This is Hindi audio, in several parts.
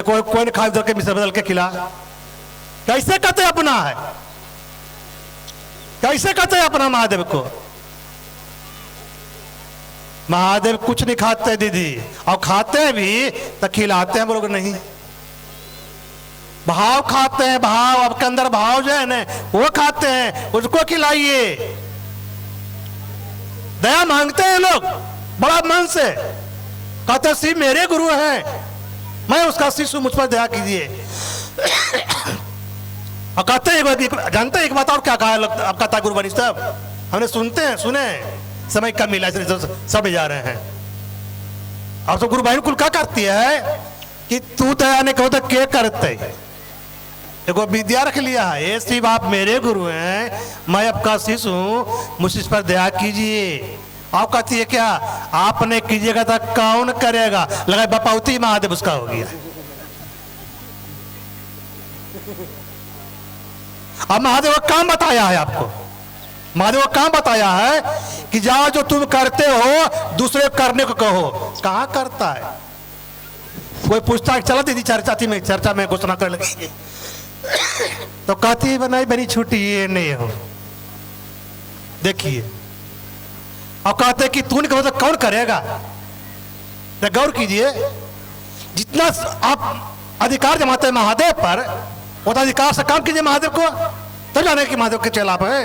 कोई कोई ने खा, उधर के मिश्र बदल के खिला। कैसे कहते अपना है, कैसे कहते अपना महादेव को? महादेव कुछ नहीं खाते दीदी, और खाते हैं भी तो खिलाते हैं वो लोग नहीं। भाव खाते हैं, भाव आपके अंदर भाव जो है ना वो खाते हैं, उसको खिलाइए। दया मांगते हैं लोग बड़ा मन से, कहते शिव मेरे गुरु हैं, मैं उसका शिष्य, मुझ पर दया कीजिए। और कहते हैं, जानते हैं एक बात और क्या कहा आपका था गुरुवाणी साहब, हमने सुनते हैं, सुने समय कम मिला सब जा रहे हैं। और तो गुरुवाणी कुल क्या करती है कि तू दया ने कहो तो क्या करते, देखो विद्या रख लिया है, ये शिव आप मेरे गुरु हैं, मैं आपका शिष्य हूं, मुझ इस पर दया कीजिए। आप कहती है क्या आपने कीजिएगा तो कौन करेगा, लगा बपौती महादेव उसका हो गया। अब महादेव का काम बताया है आपको, महादेव का काम बताया है कि जाओ जो तुम करते हो दूसरे को करने को कहो। कहां करता है? कोई पूछता है चला दीदी चर्चा में घोषणा कर लगी तो कहती बनाई बनी छुट्टी ये नहीं हो। देखिए और कहते कि तू नहीं कहो तो कौन करेगा? गौर कीजिए, जितना आप अधिकार जमाते हैं महादेव पर, उतना अधिकार से काम कीजिए महादेव को, तो जाने कि महादेव के चेला है।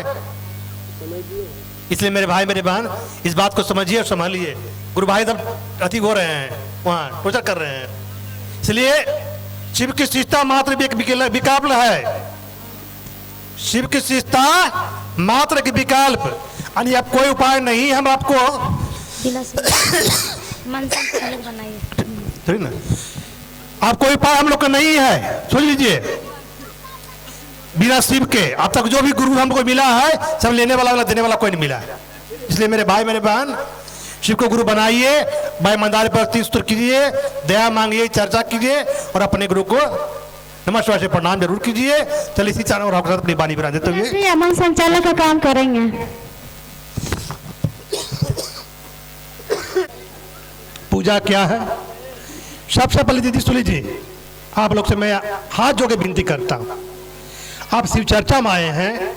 इसलिए मेरे भाई मेरे बहन इस बात को समझिए और संभालिए। गुरु भाई तब अति हो रहे हैं, वहां टोचर कर रहे हैं। इसलिए शिव की शिष्टता मात्र भी एक विकल्प है, शिव की शिष्टता मात्र एक विकल्प, यानी अब कोई उपाय नहीं हम आपको ना, आप कोई उपाय हम लोग का नहीं है। सुन लीजिए, बिना शिव के अब तक जो भी गुरु हमको मिला है सब लेने वाला देने वाला कोई नहीं मिला है। इसलिए मेरे भाई मेरे बहन शिव को गुरु बनाइए, भाई ईमानदारी पर स्तुति कीजिए, दया मांगिए, चर्चा कीजिए और अपने गुरु को नमस्कार से प्रणाम जरूर कीजिए। चलिए इसी चैनल और आपके साथ अपनी बानी बना देते हुए अमन संचालक का काम करेंगे। पूजा क्या है? सबसे पहले दीदी सुन लीजिए, आप लोग से मैं हाथ जोड़ के विनती करता हूं, आप शिव चर्चा में आए हैं,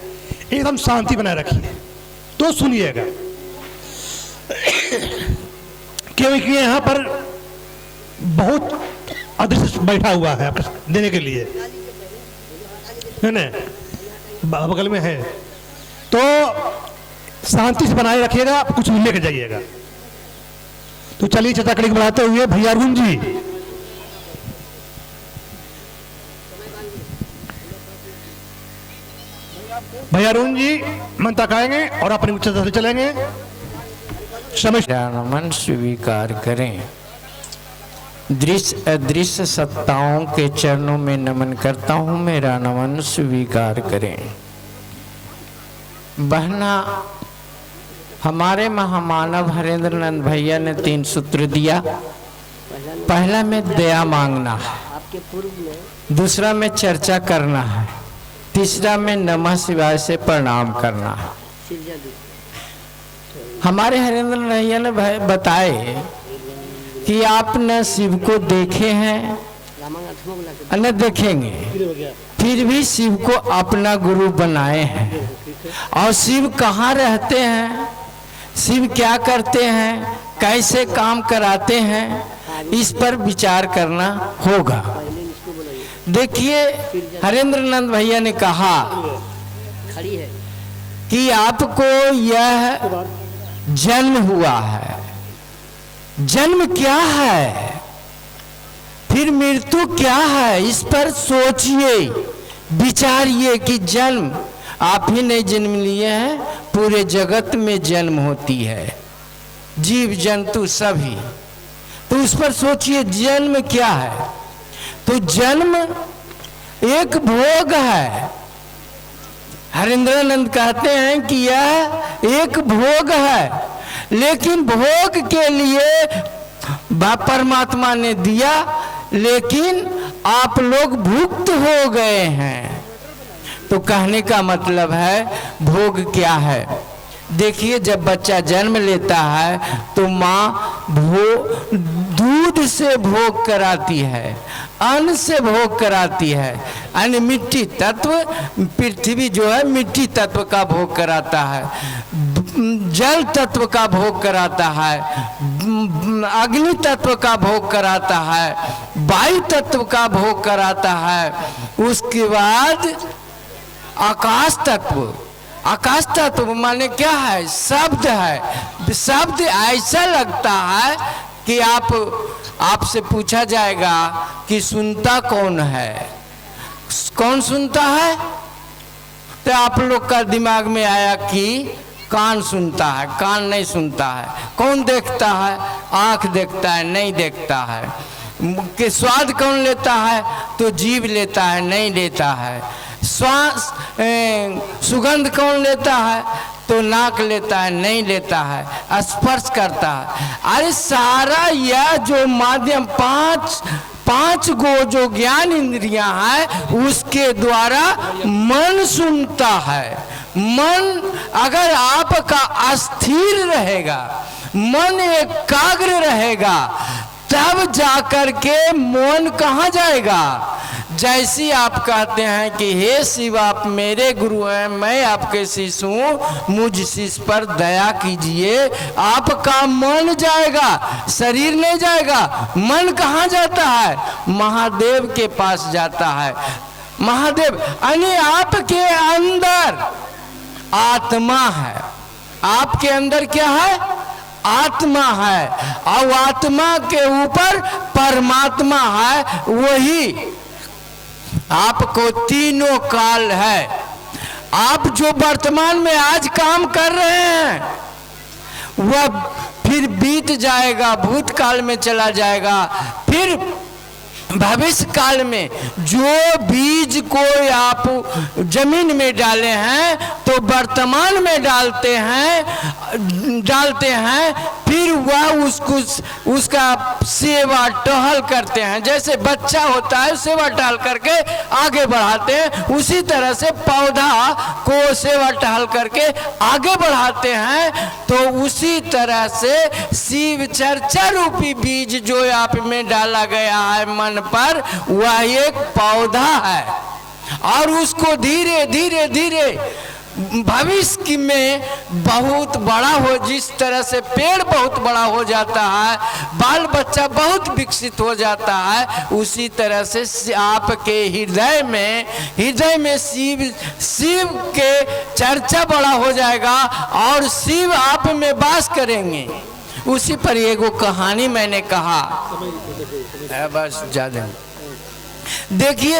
एकदम शांति बनाए रखिए तो सुनिएगा, क्योंकि यहाँ पर बहुत अदृश्य बैठा हुआ है आपको देने के लिए, है ना, बगल में है, तो शांति से बनाए रखिएगा, आप कुछ लेके जाइएगा। तो चलिए चर्चा कड़ी बढ़ाते हुए भैया अरुण जी, भैया अरुण जी मन तक आएंगे और अपनी उच्चता से चलेंगे। नमन स्वीकार करें। दृश्य अदृश्य सत्ताओं के चरणों में नमन करता हूं, मेरा नमन स्वीकार करें। बहना, हमारे महामानव हरेंद्र नंद भैया ने 3 सूत्र दिया। पहला में दया मांगना है, दूसरा में चर्चा करना है, तीसरा में नमः शिवाय से प्रणाम करना है। हमारे हरेंद्र भैया ने बताए कि आप न शिव को देखे हैं न देखेंगे, फिर भी शिव को अपना गुरु बनाए हैं। और शिव कहाँ रहते हैं, शिव क्या करते हैं, कैसे काम कराते हैं, इस पर विचार करना होगा। देखिए, हरेंद्र नंद भैया ने कहा कि आपको यह जन्म हुआ है, जन्म क्या है, फिर मृत्यु क्या है, इस पर सोचिए, विचारिए कि जन्म आप ही नहीं जन्म लिए हैं, पूरे जगत में जन्म होती है, जीव जंतु सभी। तो उस पर सोचिए जन्म क्या है। तो जन्म एक भोग है। हरेंद्रानंद कहते हैं कि यह एक भोग है, लेकिन भोग के लिए परमात्मा ने दिया, लेकिन आप लोग भुक्त हो गए हैं। तो कहने का मतलब है भोग क्या है। देखिए, जब बच्चा जन्म लेता है तो माँ दूध से भोग कराती है, अन्न से भोग कराती है, यानी मिट्टी तत्व, पृथ्वी जो है मिट्टी तत्व का भोग कराता है, जल तत्व का भोग कराता है, अग्नि तत्व का भोग कराता है, वायु तत्व का भोग कराता है। उसके बाद आकाश तत्व, आकाश तत्व माने क्या है? शब्द है। शब्द ऐसा लगता है कि आपसे पूछा जाएगा कि सुनता कौन है, कौन सुनता है? तो आप लोग का दिमाग में आया कि कान सुनता है, कान नहीं सुनता है। कौन देखता है? आँख देखता है, नहीं देखता है। कि स्वाद कौन लेता है? तो जीभ लेता है, नहीं लेता है। श्वास सुगंध कौन लेता है? तो नाक लेता है, नहीं लेता है। स्पर्श करता है। अरे सारा यह जो माध्यम पांच गो जो ज्ञान इंद्रियां हैं उसके द्वारा मन सुनता है। मन अगर आपका अस्थिर रहेगा, मन एकाग्र रहेगा, तब जाकर के मन कहाँ जाएगा? जैसे आप कहते हैं कि हे शिव आप मेरे गुरु हैं, मैं आपके शिष्य हूँ, मुझ शिष्य पर दया कीजिए, आपका मन जाएगा, शरीर नहीं जाएगा। मन कहाँ जाता है? महादेव के पास जाता है। महादेव यानी आपके अंदर आत्मा है। आपके अंदर क्या है? आत्मा है। और आत्मा के ऊपर परमात्मा है। वही आपको तीनों काल है। आप जो वर्तमान में आज काम कर रहे हैं वह फिर बीत जाएगा, भूतकाल में चला जाएगा। फिर भविष्य काल में जो बीज को आप जमीन में डाले हैं तो वर्तमान में डालते हैं, फिर वह उसका सेवा टहल करते हैं। जैसे बच्चा होता है सेवा टहल करके आगे बढ़ाते हैं, उसी तरह से पौधा को सेवा टहल करके आगे बढ़ाते हैं। तो उसी तरह से शिव चर्चा रूपी बीज जो आप में डाला गया है मन पर, वह एक पौधा है। और उसको धीरे धीरे धीरे भविष्य में बहुत बड़ा हो, जिस तरह से पेड़ बहुत बड़ा हो जाता है, बाल बच्चा बहुत विकसित हो जाता है, उसी तरह से आपके हृदय में शिव के चर्चा बड़ा हो जाएगा और शिव आप में वास करेंगे। उसी पर एगो कहानी मैंने कहा, बस ज्यादा देखिए।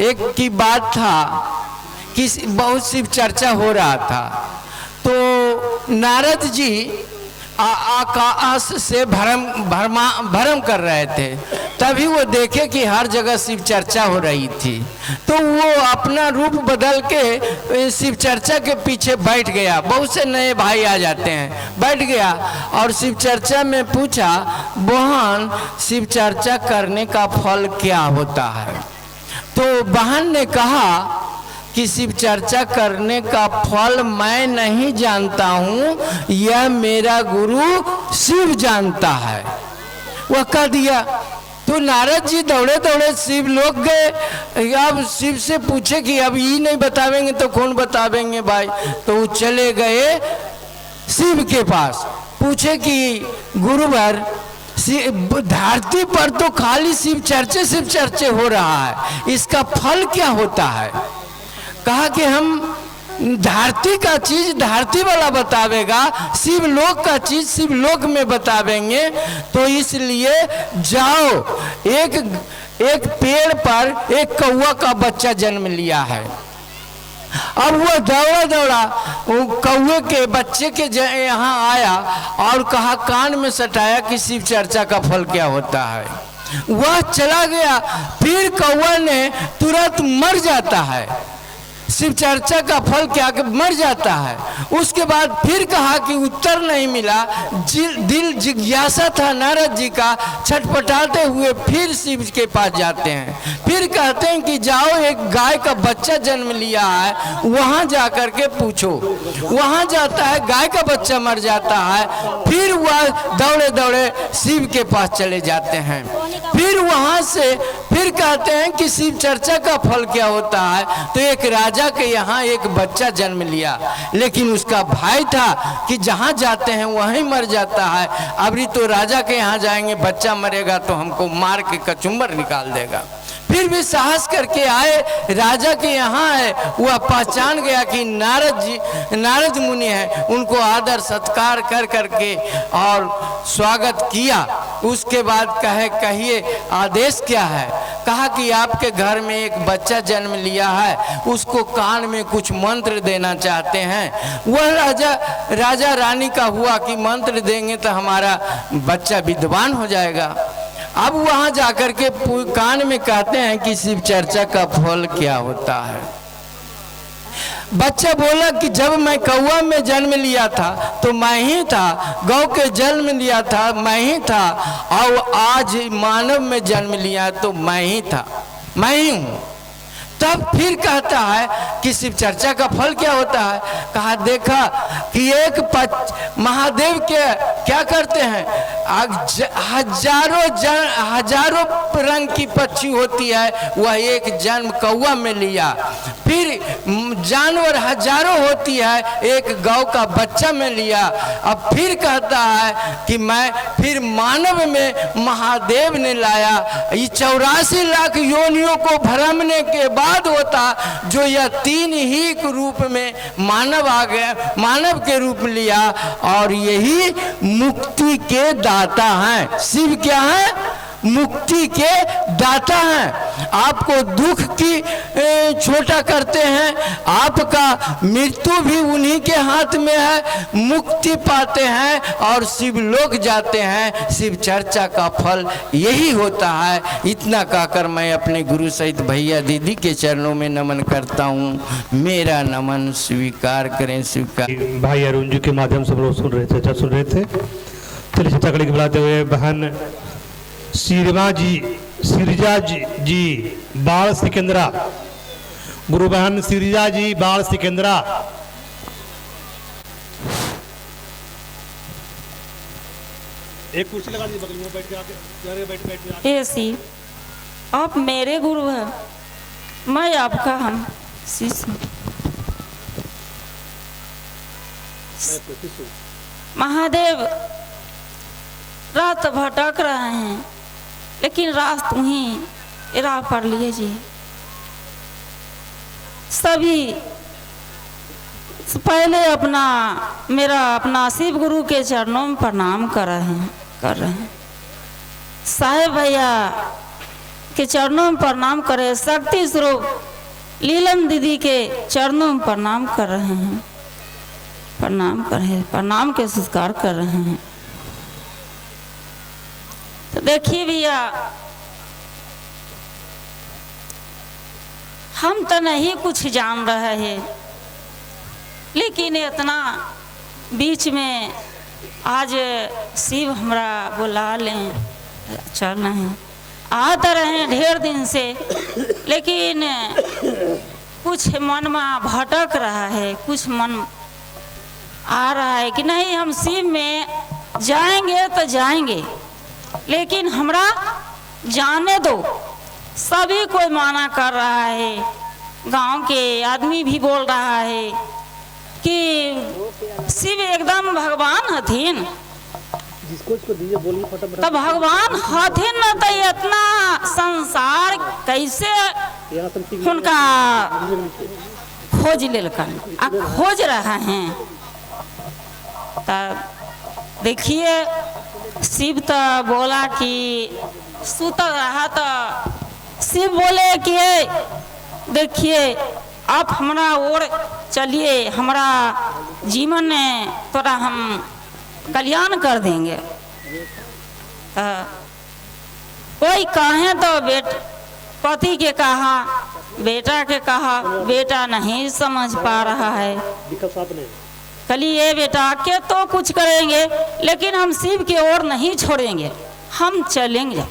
एक की बात था कि बहुत शिव चर्चा हो रहा था, तो नारद जी आकाश से भ्रम कर रहे थे। तभी वो देखे कि हर जगह शिव चर्चा हो रही थी, तो वो अपना रूप बदल के शिव चर्चा के पीछे बैठ गया। बहुत से नए भाई आ जाते हैं, बैठ गया और शिव चर्चा में पूछा, बहन शिव चर्चा करने का फल क्या होता है? तो बहन ने कहा कि शिव चर्चा करने का फल मैं नहीं जानता हूँ, यह मेरा गुरु शिव जानता है। वह कह दिया। तो नारद जी दौड़े दौड़े शिव लोग गए। अब शिव से पूछे कि अब ये नहीं बतावेंगे तो कौन बतावेंगे भाई? तो वो चले गए शिव के पास, पूछे कि गुरुवर धरती पर तो खाली शिव चर्चे हो रहा है, इसका फल क्या होता है? कहा कि हम धरती का चीज धरती वाला बतावेगा, शिव लोक का चीज शिव लोक में बतावेंगे। तो इसलिए जाओ, एक पेड़ पर एक कौवा का बच्चा जन्म लिया है। अब वो दौड़ा कौवे के बच्चे के यहाँ आया और कहा, कान में सटाया कि शिव चर्चा का फल क्या होता है। वह चला गया, फिर कौवा ने तुरंत मर जाता है। शिव चर्चा का फल क्या मर जाता है। उसके बाद फिर कहा कि उत्तर नहीं मिला, दिल जिज्ञासा था नारद जी का, छटपटाते हुए फिर शिव के पास जाते हैं। फिर कहते हैं कि जाओ एक गाय का बच्चा जन्म लिया है, वहां जाकर के पूछो। वहां जाता है, गाय का बच्चा मर जाता है। फिर वह दौड़े दौड़े शिव के पास चले जाते हैं। फिर वहां से फिर कहते हैं कि शिव चर्चा का फल क्या होता है। तो एक राजा के यहाँ एक बच्चा जन्म लिया, लेकिन उसका भाई था कि जहाँ जाते हैं वहीं मर जाता है। अभी तो राजा के यहाँ जाएंगे, बच्चा मरेगा तो हमको मार के कचुम्बर निकाल देगा। फिर भी साहस करके आए, राजा के यहाँ है, वह पहचान गया कि नारद मुनि है। उनको आदर सत्कार कर करके और स्वागत किया। उसके बाद कहिए आदेश क्या है। कहा कि आपके घर में एक बच्चा जन्म लिया है, उसको कान में कुछ मंत्र देना चाहते हैं। वह राजा रानी का हुआ कि मंत्र देंगे तो हमारा बच्चा विद्वान हो जाएगा। अब वहां जाकर के कान में कहते हैं कि शिव चर्चा का फल क्या होता है। बच्चा बोला कि जब मैं कौआ में जन्म लिया था तो मैं ही था, गौ के जन्म लिया था मैं ही था, और आज मानव में जन्म लिया तो मैं ही था, मैं ही हूँ। तब फिर कहता है कि शिव चर्चा का फल क्या होता है। कहा देखा कि एक महादेव के क्या करते हैं, हजारों रंग की पक्षी होती है, वह एक जन्म कौआ में लिया। फिर जानवर हजारों होती है, एक गौ का बच्चा में लिया। अब फिर कहता है कि मैं फिर मानव में महादेव ने लाया। ये 84 लाख योनियों को भ्रमने के बाद होता जो यह 3 ही रूप में मानव आ गया, मानव के रूप लिया। और यही मुक्ति के दाता हैं। शिव क्या है? मुक्ति के दाता हैं। आपको दुख की छोटा करते हैं, आपका मृत्यु भी उन्हीं के हाथ में है। मुक्ति पाते हैं और शिव लोक जाते हैं। शिव चर्चा का फल यही होता है। इतना कहकर मैं अपने गुरु सहित भैया दीदी के चरणों में नमन करता हूँ। मेरा नमन स्वीकार करें, स्वीकार। भाई अरुण जी के माध्यम से हम लोग सुन रहे थे। चलिए चर्चा के बुलाते हुए बहन सिरजा जी बाल सिकंदरा, गुरु बहन सिरजा जी बाल सिकंदरा। एक कुर्सी लगा दी बगल में, बैठ के ऐसी आप मेरे गुरु हैं, मैं आपका हम शिष्य। महादेव रात भटक रहे हैं, लेकिन रात तुम्ही राह पर लीजिए। सभी पहले मेरा अपना शिव गुरु के चरणों में प्रणाम कर रहे हैं। साहेब भैया के चरणों में प्रणाम करे, शक्ति स्वरूप लीलम दीदी के चरणों में प्रणाम कर रहे हैं। प्रणाम के संस्कार कर रहे हैं। तो देखिए भैया, हम तो नहीं कुछ जान रहे हैं, लेकिन इतना बीच में आज शिव हमरा बुला लें, चल रहे आते रहे ढेर दिन से, लेकिन कुछ मन में भटक रहा है, कुछ मन आ रहा है कि नहीं हम शिव में जाएंगे तो जाएंगे, लेकिन हमरा जाने दो। सभी कोई माना कर रहा है, गांव के आदमी भी बोल रहा है कि शिव एकदम भगवान हथिन। तो भगवान हथिन न तो इतना संसार कैसे उनका खोज लेलकन, खोज रहा हैं। तो देखिए शिव तो बोला कि सुतल रहा, तो शिव बोले कि देखिए आप हमारा ओर चलिए, हमारा जीवन में थोड़ा हम कल्याण कर देंगे। कोई कहे तो पति के कहा, बेटा के कहा, बेटा नहीं समझ पा रहा है। कली ये बेटा के तो कुछ करेंगे, लेकिन हम शिव की ओर नहीं छोड़ेंगे, हम चलेंगे,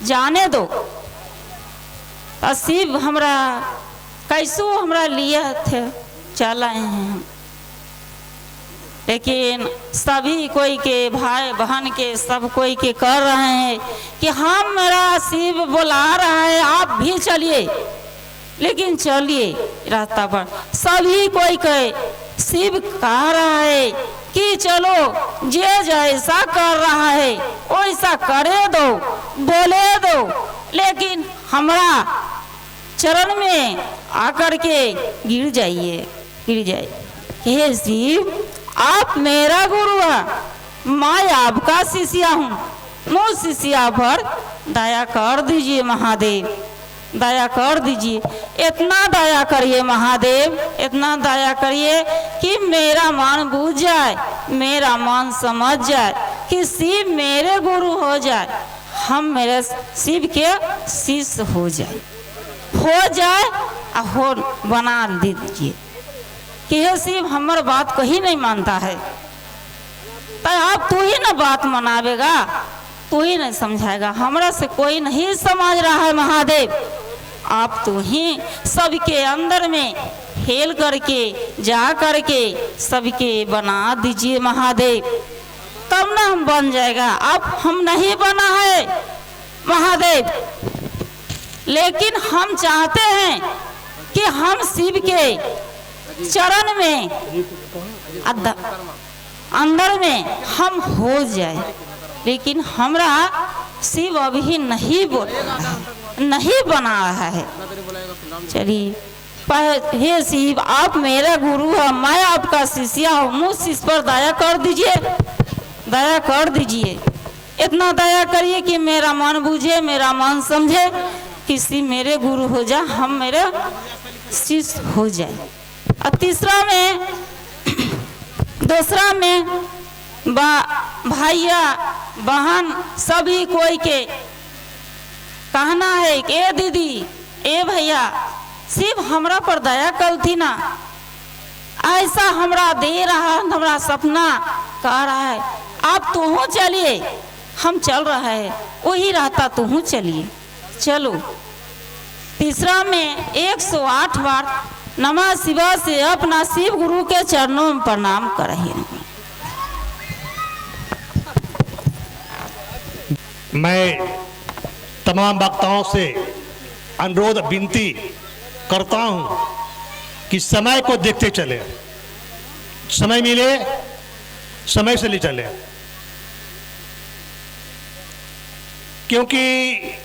जाने दो। तो शिव हमरा कैसो हमरा लिए थे, चल आए हैं हम। लेकिन सभी कोई के भाई बहन के सब कोई के कर रहे हैं कि हम मेरा शिव बुला रहा है, आप भी चलिए। लेकिन चलिए रास्ता पर सभी कोई के शिव कह रहा है कि चलो, जे जैसा कर रहा है वैसा करे दो, बोले दो। लेकिन हमरा चरण में आकर के गिर जाइए, गिर जाइए। हे शिव, आप मेरा गुरु है, मैं आपका शिष्या हूँ, मुझ शिष्या पर दया कर दीजिए महादेव, दया कर दीजिए। इतना दया करिए महादेव, इतना दया करिए कि मेरा मन बूझ जाए, मेरा मन समझ जाए कि शिव मेरे गुरु हो जाए, हम मेरे शिव के शिष्य हो जाए और हो बना दीजिए। कि हे शिव, हमार बात कहीं नहीं मानता है, तो आप तू ही ना बात मनावेगा, तू ही नहीं समझाएगा, हमरा से कोई नहीं समझ रहा है महादेव। आप तू ही सबके अंदर में हेल करके जा करके सबके बना दीजिए महादेव, तब ना हम बन जाएगा। अब हम नहीं बना है महादेव, लेकिन हम चाहते हैं कि हम शिव के चरण में अंदर में हम हो जाए। लेकिन हमरा शिव अभी नहीं नहीं बना रहा है। चलिए, हे शिव, आप मेरा गुरु है, मैं आपका शिष्या हूँ, मुझ शिष्य पर दया कर दीजिए, दया कर दीजिए। इतना दया करिए कि मेरा मन बूझे, मेरा मन समझे कि शिव मेरे गुरु हो जाए, हम मेरे शिष्य हो जाए। और तीसरा में दूसरा में भैया बहन सभी कोई के कहना है कि ए दीदी, ए भैया, शिव हमरा पर दया कल थी ना, ऐसा हमरा दे रहा, हमरा सपना कह रहा है, आप तुहू चलिए, हम चल रहा है, वही रहता तुहू चलिए, चलो। तीसरा में 108 बार नमः शिवाय से अपना शिव गुरु के चरणों में प्रणाम करिए। मैं तमाम वक्ताओं से अनुरोध विनती करता हूं कि समय को देखते चले, समय मिले समय से ले चले, क्योंकि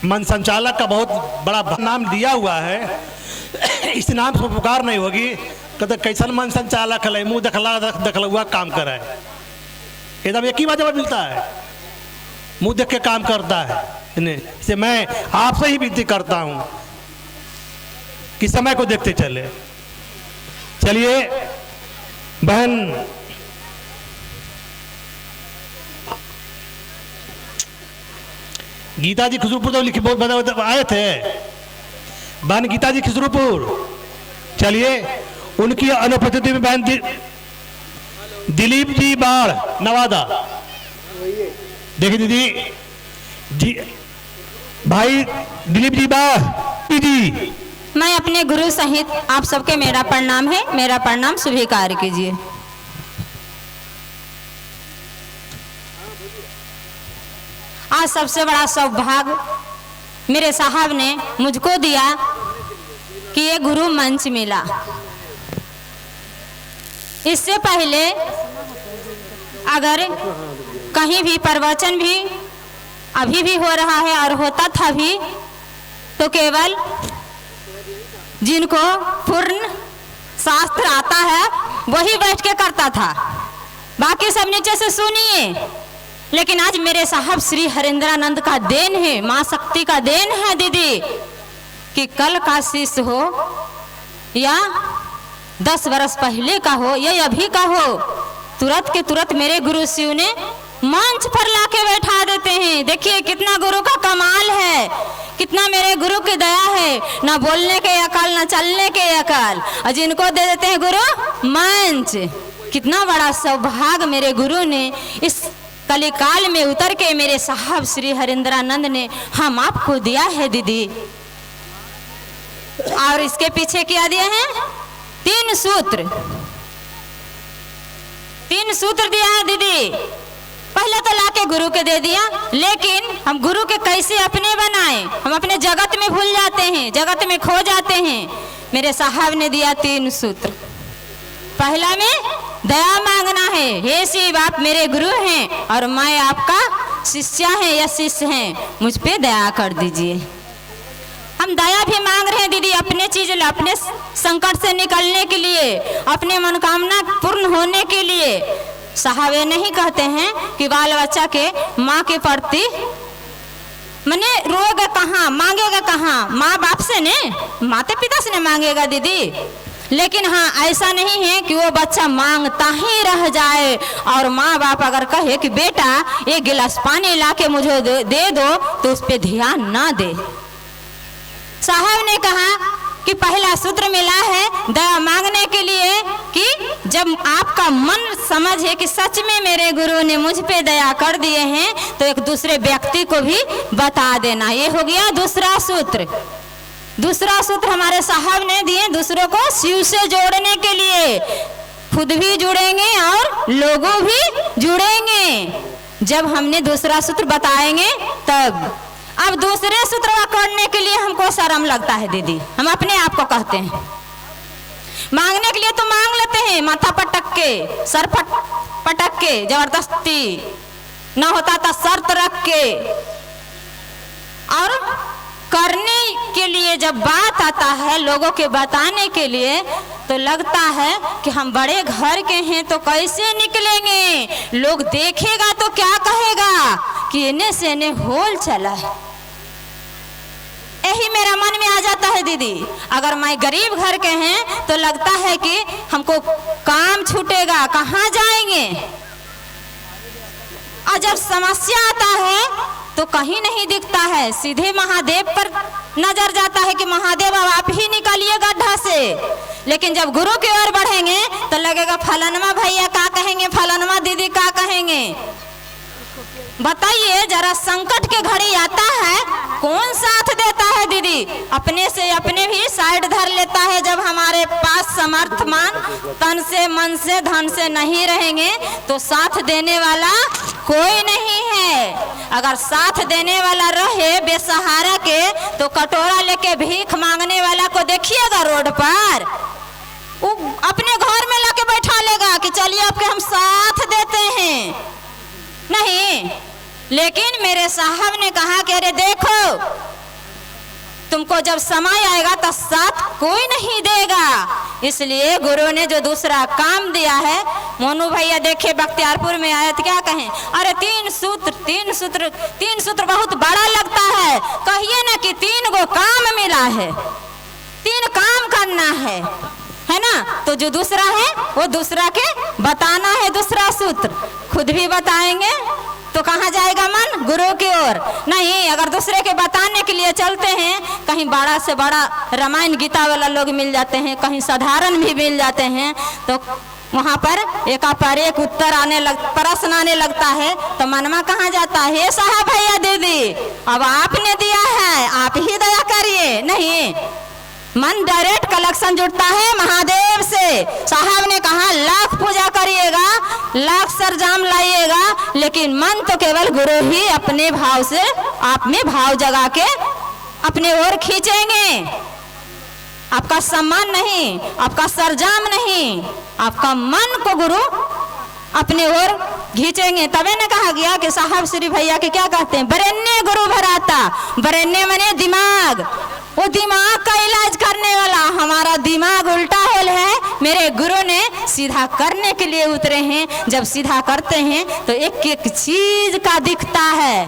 मन संचालक का बहुत बड़ा नाम दिया हुआ है, इस नाम से पुकार नहीं होगी। कहते कैसन मन संचालक है, मुंह देखला हुआ काम कर रहा है, एकदम एक ही बात जवाब मिलता है, मुंह देख के काम करता है। इससे मैं आपसे ही विनती करता हूं कि समय को देखते चले। चलिए बहन, गीता जी खुसरूपुर तो लिखी बहुत आए थे, बहन गीता जी खुसरूपुर। चलिए, उनकी अनुपस्थिति में बहन दिलीप जी बाढ़ नवादा, देखिए दीदी जी, भाई दिलीप जी बाढ़ जी। मैं अपने गुरु सहित आप सबके मेरा प्रणाम है, मेरा प्रणाम स्वीकार कीजिए। आज सबसे बड़ा सौभाग्य मेरे साहब ने मुझको दिया कि ये गुरु मंच मिला। इससे पहले अगर कहीं भी प्रवचन भी अभी भी हो रहा है और होता था भी, तो केवल जिनको पूर्ण शास्त्र आता है वही बैठ के करता था, बाकी सब नीचे से सुनिए। लेकिन आज मेरे साहब श्री हरेंद्रानंद का देन है, माँ शक्ति का देन है दीदी, कि कल का शिष्य हो या 10 वर्ष पहले का हो या अभी का हो, तुरंत के तुरंत मेरे गुरु शिव ने मंच पर लाके बैठा देते हैं। देखिए कितना गुरु का कमाल है, कितना मेरे गुरु की दया है। है, ना बोलने के अकल ना चलने के अकल, और जिनको दे देते हैं गुरु मंच। कितना बड़ा सौभाग्य मेरे गुरु ने इस कलिकाल में उतर के मेरे साहब श्री हरिंद्रानंद ने हम आपको दिया है दीदी। और इसके पीछे क्या दिए हैं? 3 सूत्र, 3 सूत्र दिया है दीदी। पहले तो लाके गुरु के दे दिया, लेकिन हम गुरु के कैसे अपने बनाए? हम अपने जगत में भूल जाते हैं, जगत में खो जाते हैं। मेरे साहब ने दिया 3 सूत्र। पहला में दया मांगना है, हे शिव आप मेरे गुरु हैं और मैं आपका शिष्या है या शिष्य हैं, मुझ पे दया कर दीजिए। हम दया भी मांग रहे हैं दीदी अपने चीज, अपने संकट से निकलने के लिए, अपने मनोकामना पूर्ण होने के लिए। साहब ये नहीं कहते हैं कि बाल बच्चा के माँ के प्रति मने रोएगा कहाँ, मांगेगा कहाँ? माँ बाप से ने, माता पिता से ने मांगेगा दीदी। लेकिन हाँ, ऐसा नहीं है कि वो बच्चा मांगता ही रह जाए और माँ बाप अगर कहे कि बेटा 1 गिलास पानी लाके मुझे दे दो तो उस पर ध्यान ना दे। साहब ने कहा कि पहला सूत्र मिला है दया मांगने के लिए कि जब आपका मन समझे कि सच में मेरे गुरु ने मुझ पे दया कर दिए हैं तो एक दूसरे व्यक्ति को भी बता देना। ये हो गया दूसरा सूत्र। दूसरा सूत्र हमारे साहब ने दिए दूसरों को शिव से जोड़ने के लिए। खुद भी जुड़ेंगे और लोगों भी जुड़ेंगे जब हमने दूसरा सूत्र बताएंगे तब। अब दूसरे सूत्र करने के लिए हमको शर्म लगता है दीदी, हम अपने आप को कहते हैं। मांगने के लिए तो मांग लेते हैं, माथा पटक के, सर पटक के, जबरदस्ती न होता था शर्त रख के। और करने के लिए जब बात आता है लोगों के बताने के लिए तो लगता है कि हम बड़े घर के हैं तो कैसे निकलेंगे, लोग देखेगा तो क्या कहेगा कि इन्हें से इन्हें होल चला है। यही मेरा मन में आ जाता है दीदी। अगर मैं गरीब घर के हैं तो लगता है कि हमको काम छूटेगा, कहाँ जाएंगे। और जब समस्या आता है तो कहीं नहीं दिखता है, सीधे महादेव पर नजर जाता है कि महादेव अब आप ही निकालिए गड्ढा से। लेकिन जब गुरु की ओर बढ़ेंगे तो लगेगा फलानमा भैया क्या कहेंगे, फलानमा दीदी क्या कहेंगे। बताइए जरा, संकट के घड़ी आता है कौन साथ देता है दीदी? अपने से अपने भी साइड धर लेता है। जब हमारे पास समर्थमान तन से मन से धन से नहीं रहेंगे तो साथ देने वाला कोई नहीं है। अगर साथ देने वाला रहे बेसहारा के तो कटोरा लेके भीख मांगने वाला को देखिएगा रोड पर, वो अपने घर में लाके बैठा लेगा कि चलिए आपके हम साथ देते हैं। नहीं, लेकिन मेरे साहब ने कहा कि अरे देखो, तुमको जब समय आएगा तो साथ कोई नहीं देगा। इसलिए गुरु ने जो दूसरा काम दिया है, मोनू भैया देखे बख्तियारपुर में आए तो क्या कहें, अरे 3 सूत्र बहुत बड़ा लगता है। कहिए ना कि 3 गो काम मिला है, 3 काम करना है ना। तो जो दूसरा है वो दूसरा के बताना है। दूसरा सूत्र खुद भी बताएंगे तो कहाँ जाएगा मन? गुरु की ओर। नहीं, अगर दूसरे के बताने के लिए चलते हैं, कहीं बड़ा से बड़ा रामायण गीता वाला लोग मिल जाते हैं, कहीं साधारण भी मिल जाते हैं, तो वहाँ पर एक पर एक उत्तर प्रश्न आने लगता है तो मनमा कहाँ जाता है? साहब भैया दीदी अब आपने दिया है, आप ही दया करिए। नहीं, मन डायरेक्ट कलेक्शन जुटता है महादेव से। साहब ने कहा लाख पूजा करिएगा, लाख सरजाम लाइएगा, लेकिन मन तो केवल गुरु ही अपने भाव से आप में भाव जगा के अपने ओर खींचेंगे। आपका सम्मान नहीं, आपका सरजाम नहीं, आपका मन को गुरु अपने ओर खींचेंगे। तबे ने कहा गया कि साहब श्री भैया के क्या कहते हैं, बरेन्य गुरु भराता। बरेन्य मने दिमाग, वो दिमाग का इलाज करने वाला। हमारा दिमाग उल्टा होल है, मेरे गुरु ने सीधा करने के लिए उतरे हैं। जब सीधा करते हैं तो एक एक चीज का दिखता है।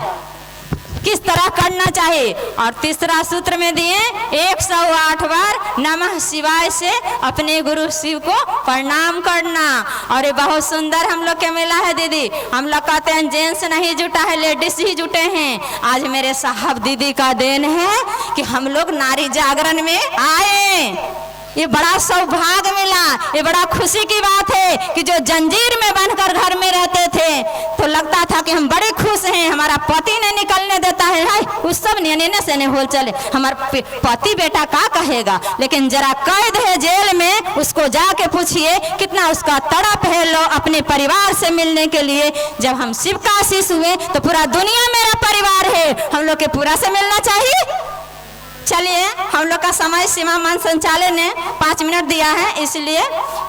किस तरह करना चाहिए। और तीसरा सूत्र में दिए 108 बार नमः शिवाय से अपने गुरु शिव को प्रणाम करना। और ये बहुत सुंदर हम लोग के मेला है दीदी। हम लोग कहते हैं जेंट्स नहीं जुटा है, लेडीज ही जुटे हैं। आज मेरे साहब दीदी का देन है कि हम लोग नारी जागरण में आए। ये बड़ा सौभाग्य मिला, ये बड़ा खुशी की बात है कि जो जंजीर में बंधकर घर में रहते थे तो लगता था कि हम बड़े खुश हैं, हमारा पति ने निकलने देता है, हाय उस सब नेने से नहीं होल चले, हमारा पति बेटा क्या कहेगा। लेकिन जरा कैद है जेल में, उसको जाके पूछिए कितना उसका तड़प है लो अपने परिवार से मिलने के लिए। जब हम शिव का आशीष हुए तो पूरा दुनिया मेरा परिवार है, हम लोग के पूरा से मिलना चाहिए। चलिए, हम लोग का समय सीमा मन संचालक ने 5 मिनट दिया है, इसलिए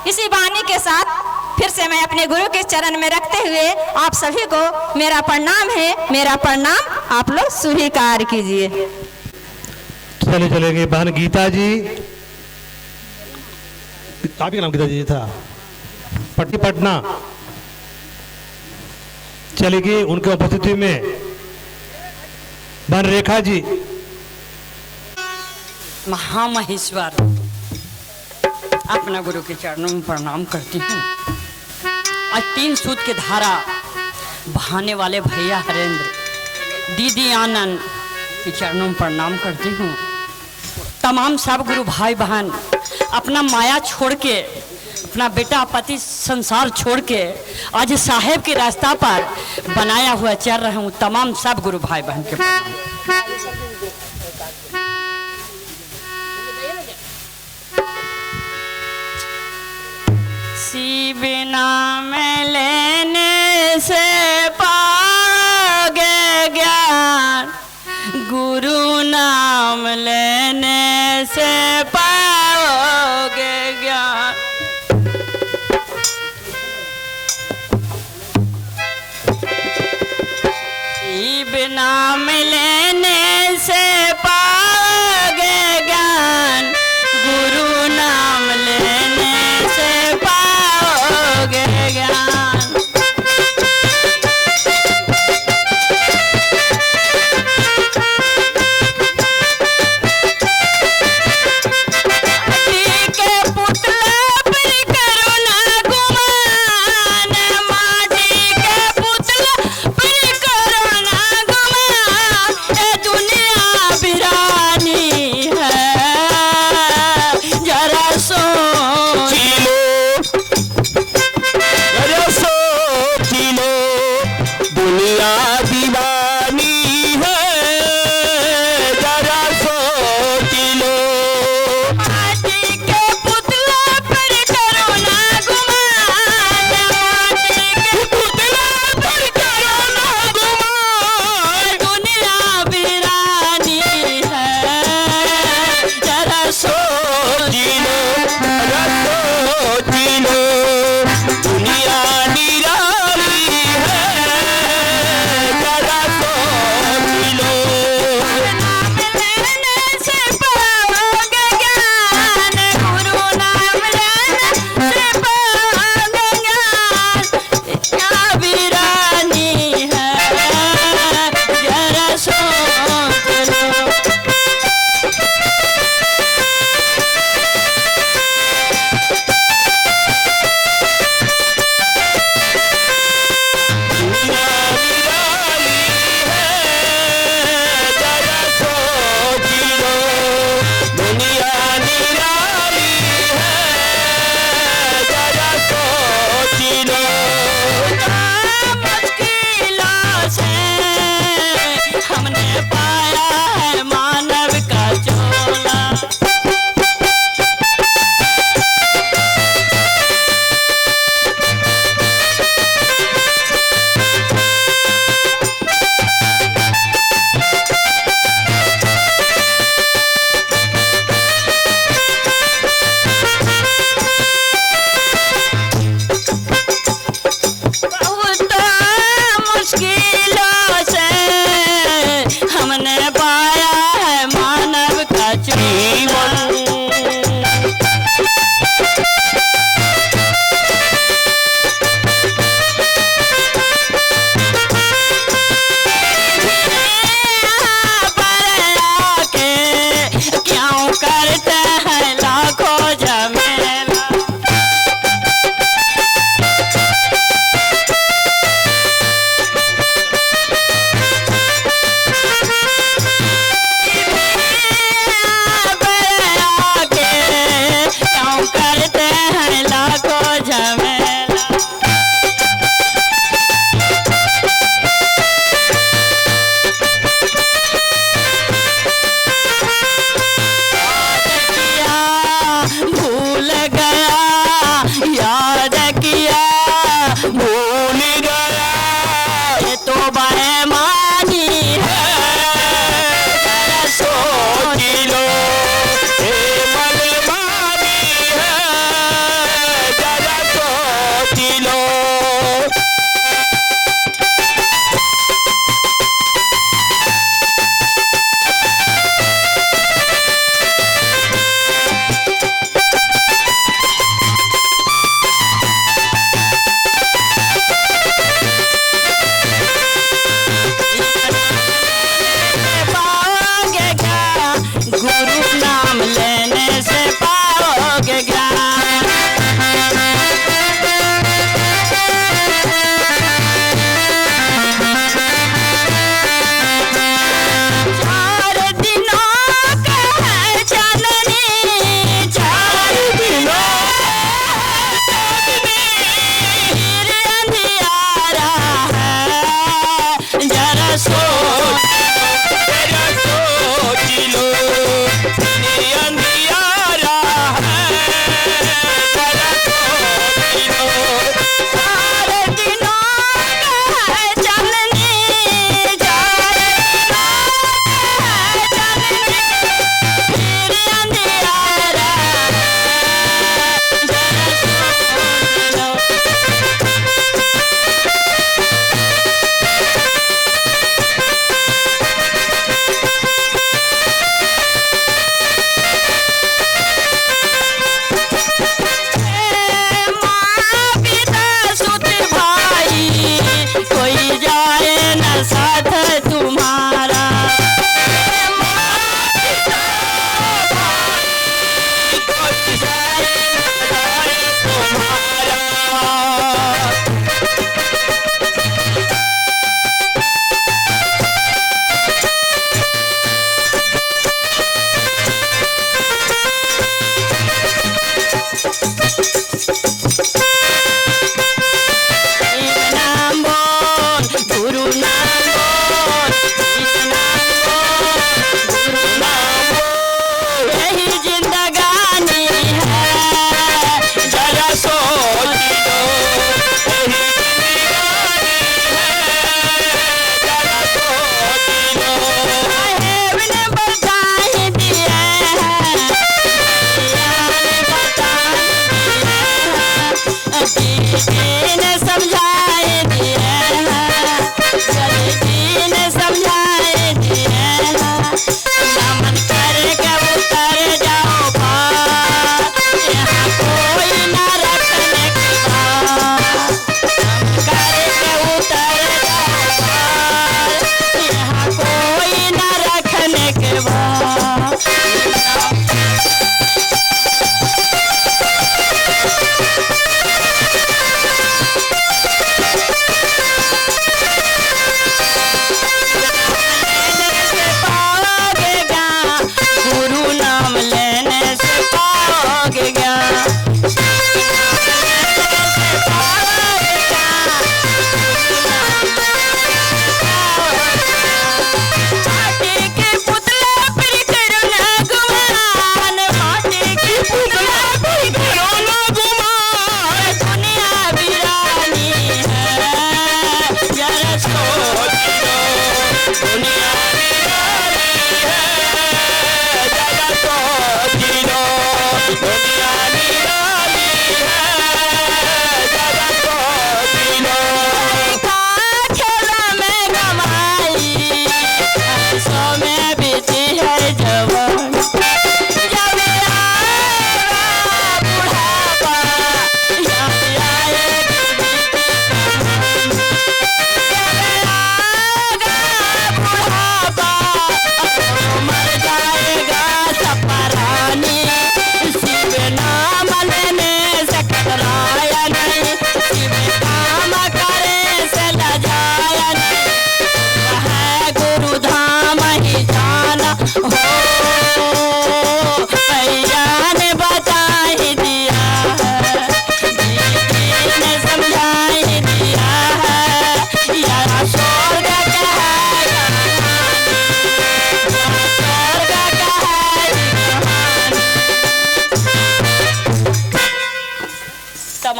इसी वाणी के साथ फिर से मैं अपने गुरु के चरण में रखते हुए आप सभी को मेरा प्रणाम है, मेरा प्रणाम आप लोग स्वीकार कीजिए। चले चलेंगे बहन गीता जी, आपका नाम गीता जी था, पटना चलेगी। उनके उपस्थिति में बहन रेखा जी। महामहेश्वर अपना गुरु के चरणों में प्रणाम करती हूँ। आज 3 सूत के धारा बहाने वाले भैया हरेंद्र, दीदी आनंद के चरणों में प्रणाम करती हूँ। तमाम सब गुरु भाई बहन अपना माया छोड़ के, अपना बेटा पति संसार छोड़ के आज साहेब के रास्ता पर बनाया हुआ चल रहा हूँ। तमाम सब गुरु भाई बहन के प्रणाम। शिव नाम लेने से पाओगे ज्ञान, गुरु नाम लेने से पाओगे ज्ञान। शिव नाम लेने से पाओगे ज्ञान, गुरु नाम लेने से पाओगे ज्ञान।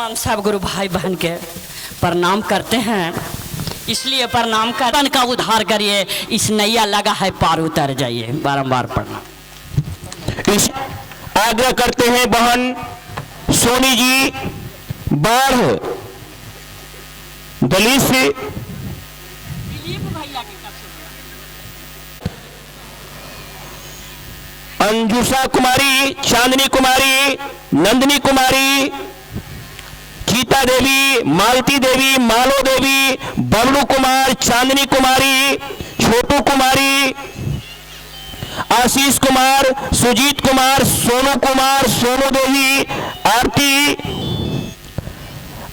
तमाम सब गुरु भाई बहन के प्रणाम करते हैं, इसलिए प्रणाम कर मन का उद्धार करिए, इस नैया लगा है पार उतर जाइए। बारंबार प्रणाम। इस आग्रह करते हैं बहन सोनी जी बाढ़ दलित से अंजुषा कुमारी, चांदनी कुमारी, नंदनी कुमारी, गीता देवी, मालती देवी, मालो देवी, बबलू कुमार, चांदनी कुमारी, छोटू कुमारी, आशीष कुमार, सुजीत कुमार, सोनू कुमार, सोनू देवी,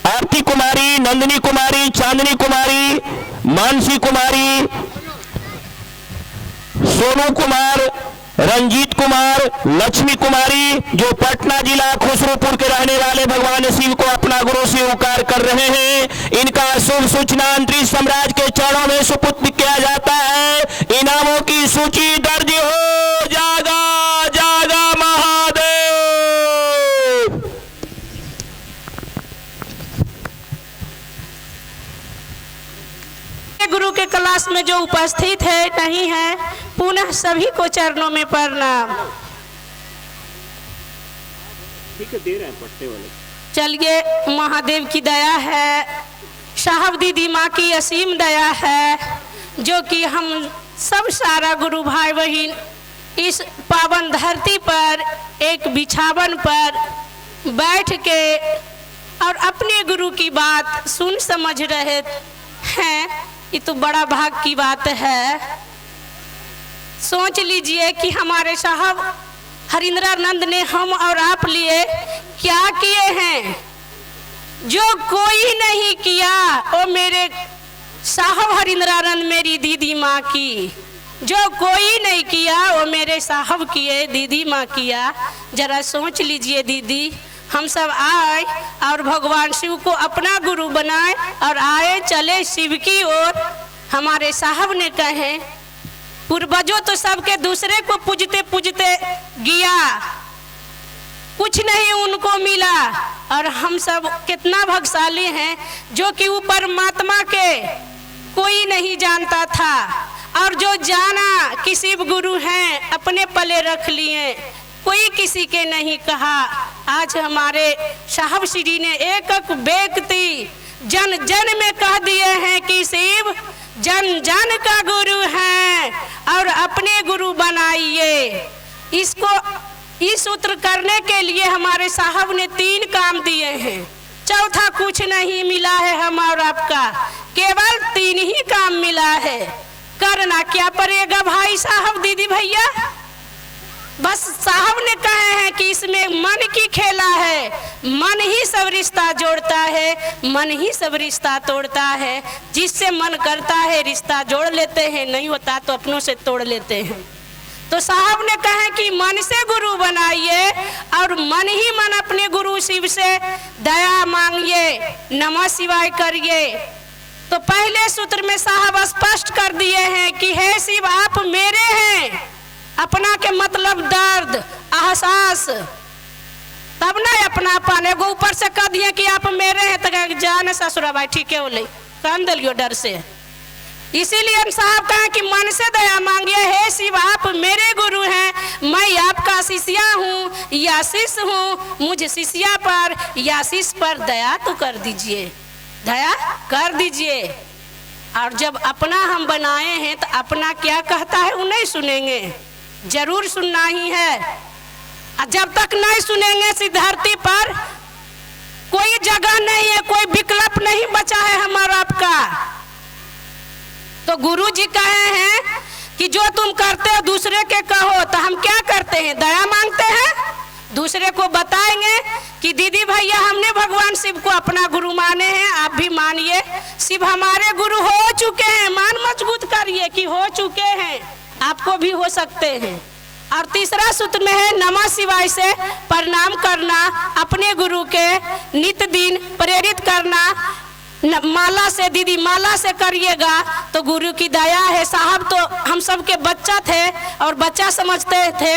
आरती कुमारी, नंदनी कुमारी, चांदनी कुमारी, मानसी कुमारी, सोनू कुमार, रंजीत कुमार, लक्ष्मी कुमारी, जो पटना जिला खुसरूपुर के रहने वाले भगवान शिव को अपना गुरु स्वीकार कर रहे हैं। इनका शुभ सूचना अंतरिक्ष साम्राज्य के चरणों में सुपुत्र किया जाता है। इनामों की सूची दर्ज हो। जागा जागा महादेव। गुरु के क्लास में जो उपस्थित है नहीं है, पुनः सभी को चरणों में प्रणाम। चलिए, महादेव की दया है, साहब दीदी माँ की असीम दया है, जो कि हम सब सारा गुरु भाई बहन इस पावन धरती पर एक बिछावन पर बैठ के और अपने गुरु की बात सुन समझ रहे हैं। ये तो बड़ा भाग की बात है। सोच लीजिए कि हमारे साहब हरिंद्रानंद ने हम और आप लिए क्या किए हैं। जो कोई नहीं किया वो मेरे साहब हरिंद्रानंद मेरी दीदी माँ की, जो कोई नहीं किया वो मेरे साहब किए, दीदी माँ किया। जरा सोच लीजिए दीदी, हम सब आए और भगवान शिव को अपना गुरु बनाए और आए चले शिव की ओर। हमारे साहब ने कहे पूर्वजों तो सबके दूसरे को पूजते पूजते गया, कुछ नहीं उनको मिला, और हम सब कितना भाग्यशाली हैं जो कि वो परमात्मा के कोई नहीं जानता था, और जो जाना कि शिव गुरु हैं अपने पले रख लिए, कोई किसी के नहीं कहा। आज हमारे साहब श्री ने एक एक व्यक्ति जन जन में कह दिए हैं कि शिव जन जन का गुरु है और अपने गुरु बनाइए। इसको इस सूत्र करने के लिए हमारे साहब ने 3 काम दिए हैं, चौथा कुछ नहीं मिला है। हम और आपका केवल 3 ही काम मिला है। करना क्या पड़ेगा भाई साहब दीदी भैया? बस साहब ने कहे हैं कि इसमें मन की खेला है, मन ही सब रिश्ता जोड़ता है, मन ही सब रिश्ता तोड़ता है। जिससे मन करता है रिश्ता जोड़ लेते हैं, नहीं होता तो अपनों से तोड़ लेते हैं। तो साहब ने कहे कि मन से गुरु बनाइए और मन ही मन अपने गुरु शिव से दया मांगिए, नमः शिवाय करिए। तो पहले सूत्र में साहब स्पष्ट कर दिए हैं कि हे शिव आप मेरे हैं, अपना के मतलब दर्द एहसास, तब ना अपना पाने को ऊपर से कह दिए कि आप मेरे हैं तो जान ससुरा भाई ठीक है बोले कान दिलियो डर से। इसीलिए साहब कहा कि मन से दया मांगिए, हे शिव आप मेरे गुरु हैं, मैं आपका शिष्या हूँ या शिष्य हूँ, मुझे शिष्या पर या शिष्य पर दया तो कर दीजिए, दया कर दीजिए। और जब अपना हम बनाए हैं तो अपना क्या कहता है वो नहीं सुनेंगे, जरूर सुनना ही है। और जब तक नहीं सुनेंगे इस धरती पर कोई जगह नहीं है, कोई विकल्प नहीं बचा है हमारा आपका। तो गुरु जी कहे हैं कि जो तुम करते हो दूसरे के कहो, तो हम क्या करते हैं, दया मांगते हैं, दूसरे को बताएंगे कि दीदी भैया हमने भगवान शिव को अपना गुरु माने हैं, आप भी मानिए, शिव हमारे गुरु हो चुके हैं। मान मजबूत करिए कि हो चुके हैं, आपको भी हो सकते हैं। और तीसरा सूत्र में है नमः शिवाय से प्रणाम करना, अपने गुरु के नित्य दिन प्रेरित करना। माला से दीदी माला से करिएगा तो गुरु की दया है। साहब तो हम सब के बच्चा थे और बच्चा समझते थे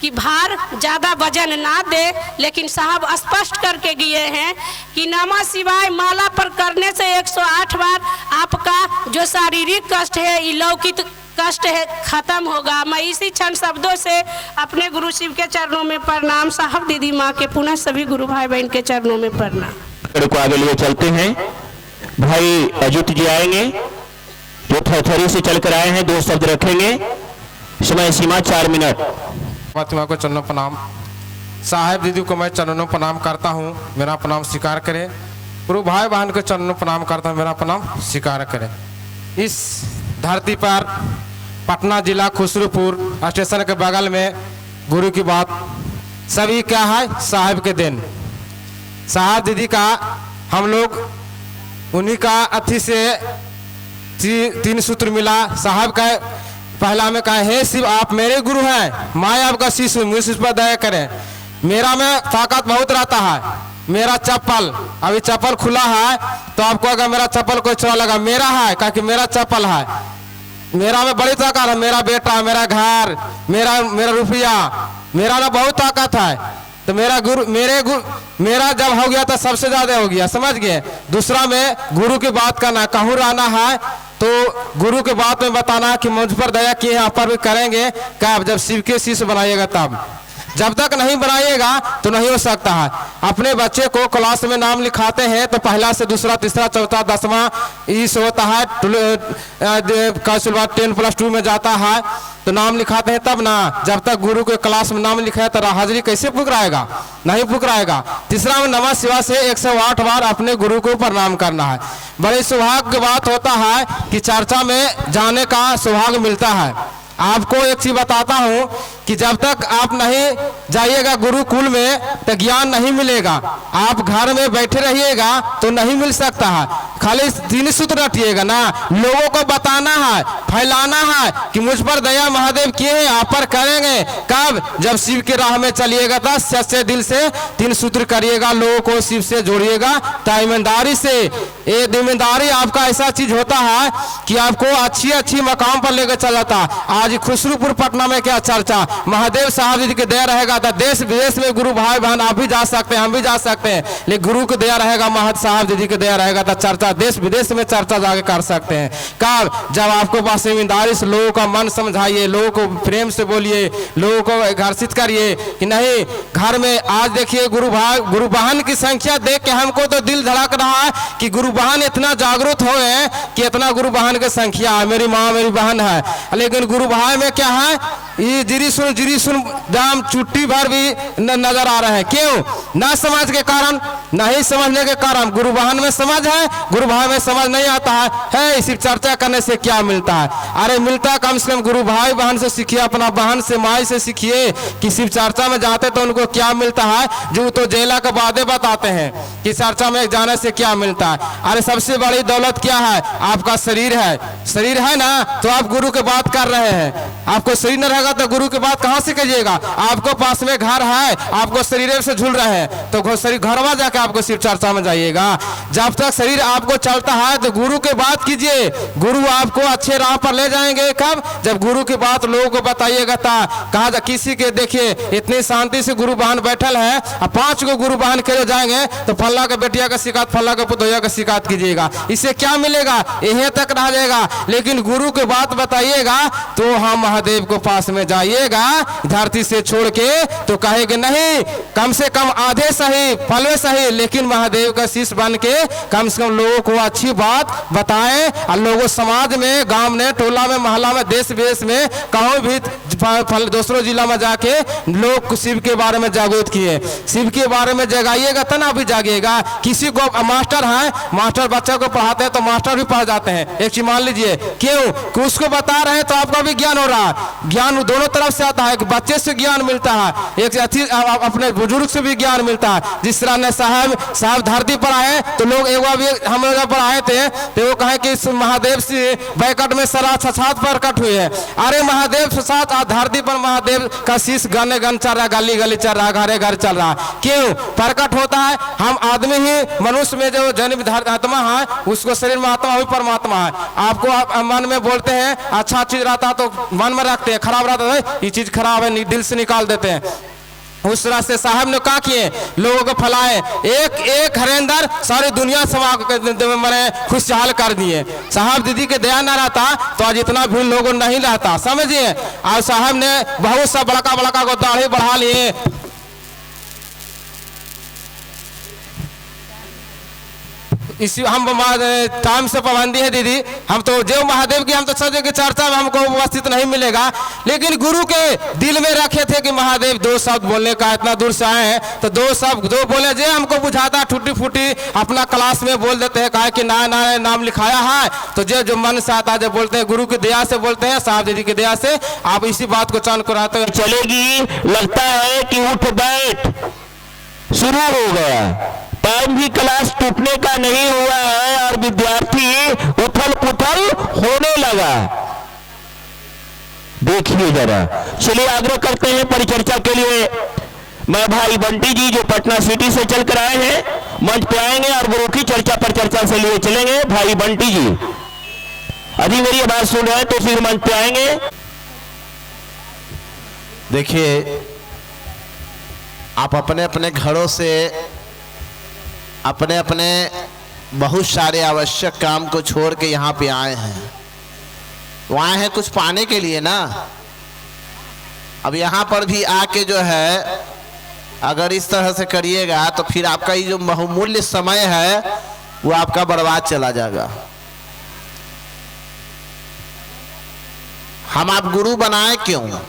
कि भार ज़्यादा वजन ना दे, लेकिन साहब स्पष्ट करके गए हैं कि नमः शिवाय माला पर करने से 108 बार आपका जो शारीरिक कष्ट है, ये लौकिक कष्ट है, खत्म होगा। मैं इसी क्षण शब्दों से अपने गुरु शिव के चरणों में प्रणाम, साहब दीदी माँ के पुनः सभी गुरु भाई बहन के चरणों में प्रणाम। को आगे लिए चलते हैं। भाई अजित जी आएंगे जो थरथरी से चलकर आए हैं, 2 शब्द रखेंगे। समय सीमा 4 मिनट। फातिमा को चरणों प्रणाम। साहेब दीदी को मैं चरणों प्रणाम करता हूँ, मेरा प्रणाम स्वीकार करें। गुरु भाई बहन को चरणों प्रणाम करता हूँ, मेरा प्रणाम स्वीकार करें। इस धरती पर पटना जिला खुसरूपुर स्टेशन के बगल में गुरु की बात सभी क्या है, साहेब के दिन। साहब दीदी का हम लोग उन्हीं का अथी से 3 सूत्र मिला। साहब का पहला में कहा, हे शिव आप मेरे गुरु हैं, मैं आपका शिष्य हूँ, मुझ पर दया करें। मेरा में ताकत बहुत रहता है, मेरा चप्पल अभी चप्पल खुला है तो आपको अगर मेरा चप्पल कोई चोरा लगा, मेरा है क्योंकि मेरा चप्पल है। मेरा में बड़ी ताकत है, मेरा बेटा, मेरा घर, मेरा रुपया, मेरा में बहुत ताकत है। तो मेरा जब हो गया तो सबसे ज्यादा हो गया, समझ गए। दूसरा में गुरु की बात करना, कहूँ रहना है तो गुरु के बात में बताना कि मुझ पर दया किए, यहाँ पर भी करेंगे। कब? जब शिव के शिष्य बनाइएगा तब। जब तक नहीं बनाइएगा तो नहीं हो सकता है। अपने बच्चे को क्लास में नाम लिखाते हैं तो पहला से दूसरा, तीसरा, चौथा, 10वां इस होता है, 10+2 में जाता है तो नाम लिखाते हैं तब ना। जब तक गुरु के क्लास में नाम लिखा है तो हाजिरी कैसे पुकारेगा? नहीं पुकारेगा। तीसरा में नमः शिवाय से 108 बार अपने गुरु को प्रणाम करना है। बड़े सौभाग्य की बात होता है कि चर्चा में जाने का सौभाग्य मिलता है। आपको एक चीज बताता हूं कि जब तक आप नहीं जाइएगा गुरुकुल में तो ज्ञान नहीं मिलेगा। आप घर में बैठे रहिएगा तो नहीं मिल सकता है। खाली 3 सूत्र रटिएगा ना, लोगों को बताना है, फैलाना है कि मुझ पर दया महादेव किए हैं, आप पर करेंगे। कब? जब शिव के राह में चलिएगा तो सच्चे दिल से 3 सूत्र करिएगा, लोगों को शिव से जोड़िएगा ईमानदारी से। ये ईमानदारी आपका ऐसा चीज होता है कि आपको अच्छी मकाम पर लेकर चल जाता। आज खुसरूपुर पटना में क्या चर्चा, महादेव साहब जी की दया रहेगा तो देश विदेश में गुरु भाई बहन आप भी जा सकते हैं, हम भी जा सकते हैं। लेकिन गुरु की दया रहेगा, महादेव साहब जी की दया रहेगा तो चर्चा देश विदेश में चर्चा जाके कर सकते हैं। कब? जब आपको पास ईमानदारी से लोगों का मन समझाइए, लोगों को प्रेम से बोलिए, लोगों को घर्षित करिए कि नहीं। घर में आज देखिए गुरु बहन की संख्या देख के हमको तो दिल धड़क रहा है कि गुरु बहन इतना जागरूक हो गए कि इतना गुरु बहन की संख्या है। मेरी माँ मेरी बहन है, लेकिन गुरु भाई में क्या है, ये जिरी सुन दाम चुट्टी भर भी नजर आ रहे हैं। क्यों? ना समझ के कारण, नहीं समझने के कारण। गुरु बहन में समझ है, गुरु भाई में समझ नहीं आता है। सिर्फ चर्चा करने से क्या मिलता है? अरे मिलता है कम से कम गुरु भाई बहन से सीखिए, अपना बहन से माई से सीखिए कि सिर्फ चर्चा में जाते तो उनको क्या मिलता है। जो तो जेला के बातें बताते हैं कि चर्चा में जाने से क्या मिलता है। अरे सबसे बड़ी दौलत क्या है? आपका शरीर है। शरीर है ना तो आप गुरु की बात कर रहे हैं। आपको शरीर न रहेगा तो गुरु की बात कहां से करिएगा? आपको पास में घर है, आपको शरीर से झूल रहे हैं तो शरीर घर में जाके आपको सिर्फ चर्चा में जाइएगा। जब तक शरीर आपको चलता है तो गुरु की बात कीजिए, गुरु आपको अच्छे राह पर ले जाएंगे। कब? जब गुरु की बात लोगों को बताइएगा। कहा जा किसी के देखिए इतनी शांति से गुरु बहन बैठल है, 5 को गुरु बहन के जाएंगे तो फल्ला का बेटिया का शिकायत, फल्ला का पुतोया का शिकायत कीजिएगा। इससे क्या मिलेगा? यहीं तक रह जाएगा। लेकिन गुरु की बात बताइएगा तो हम महादेव को पास में जाइएगा धरती से छोड़ के तो कहेंगे नहीं, कम से कम आधे सही फलवे सही, लेकिन महादेव का शिष्य बन के कम से कम लोगों को अच्छी बात बताएं। और लोगों समाज में, गांव में, टोला में, मोहल्ला में, देश विदेश में कहीं भी दूसरों जिला में जाके लोग शिव के बारे में जागरूक किए। शिव के बारे में जगाइएगा तो ना भी जागिएगा। किसी को मास्टर है, मास्टर बच्चे को पढ़ाते हैं तो मास्टर भी पढ़ जाते हैं। एक चीज मान लीजिए, क्यों कि उसको बता रहे हैं तो आपका भी ज्ञान हो रहा है। ज्ञान दोनों तरफ से आता है कि बच्चे से ज्ञान मिलता है, एक अपने बुजुर्ग से भी ज्ञान मिलता है। जिस तरह ने साहब धरती पर आए तो लोग एक बार भी हम लोग पर आए थे तो वो कहे कि महादेव से बैकट में सरा छछात प्रकट हुई है। अरे महादेव साथ धरती पर महादेव का शीश गने गन चल रहा, गली गली चल रहा, घरे घर चल रहा। क्यों प्रकट होता है? हम आदमी ही मनुष्य में जो जन्म आत्मा है उसको शरीर में आत्मा भी परमात्मा है। आपको आप मन में बोलते हैं अच्छा चीज रहता तो मन में रखते हैं, खराब रहता है ये चीज खराब है दिल से निकाल देते हैं। उस तरह से साहब ने क्या किए, लोगों को फैलाए, एक एक हरेंद्र सारी दुनिया मैंने खुशहाल कर दिए। साहब दीदी के दया न रहता तो आज इतना भीड़ लोगों नहीं रहता, समझिए। आज साहब ने बहुत सा बड़का बड़का को दाढ़ी बढ़ा लिए। इसी हम टाइम से पाबंदी है दीदी, हम तो जो महादेव की हम तो सब की चर्चा में हमको उपस्थित नहीं मिलेगा, लेकिन गुरु के दिल में रखे थे कि महादेव दो शब्द बोलने का, इतना दूर से आए हैं तो दो शब्द जो बोले जो हमको बुझाता टूटी फूटी अपना क्लास में बोल देते हैं, कहा कि नया नाम लिखाया है तो जो मन से आता है जो बोलते हैं, गुरु की दया से बोलते हैं, साहब दीदी की दया से आप इसी बात को चांद कराते हुए चलेगी। लगता है कि उठ बैठ शुरू हो गया, टाइम भी क्लास टूटने का नहीं हुआ है और विद्यार्थी उथल पुथल होने लगा। देखिए जरा, चलिए आग्रह करते हैं परिचर्चा के लिए मैं भाई बंटी जी जो पटना सिटी से चलकर आए हैं मंच पे आएंगे और गुरु की चर्चा पर चर्चा से लिए चलेंगे। भाई बंटी जी अभी मेरी आवाज सुन रहे हैं तो फिर मंच पे आएंगे। देखिए आप अपने अपने घरों से अपने अपने बहुत सारे आवश्यक काम को छोड़ के यहाँ पे आए हैं, वो आए हैं कुछ पाने के लिए ना। अब यहाँ पर भी आके जो है अगर इस तरह से करिएगा तो फिर आपका ये जो बहुमूल्य समय है वो आपका बर्बाद चला जाएगा। हम आप गुरु बनाए क्यों?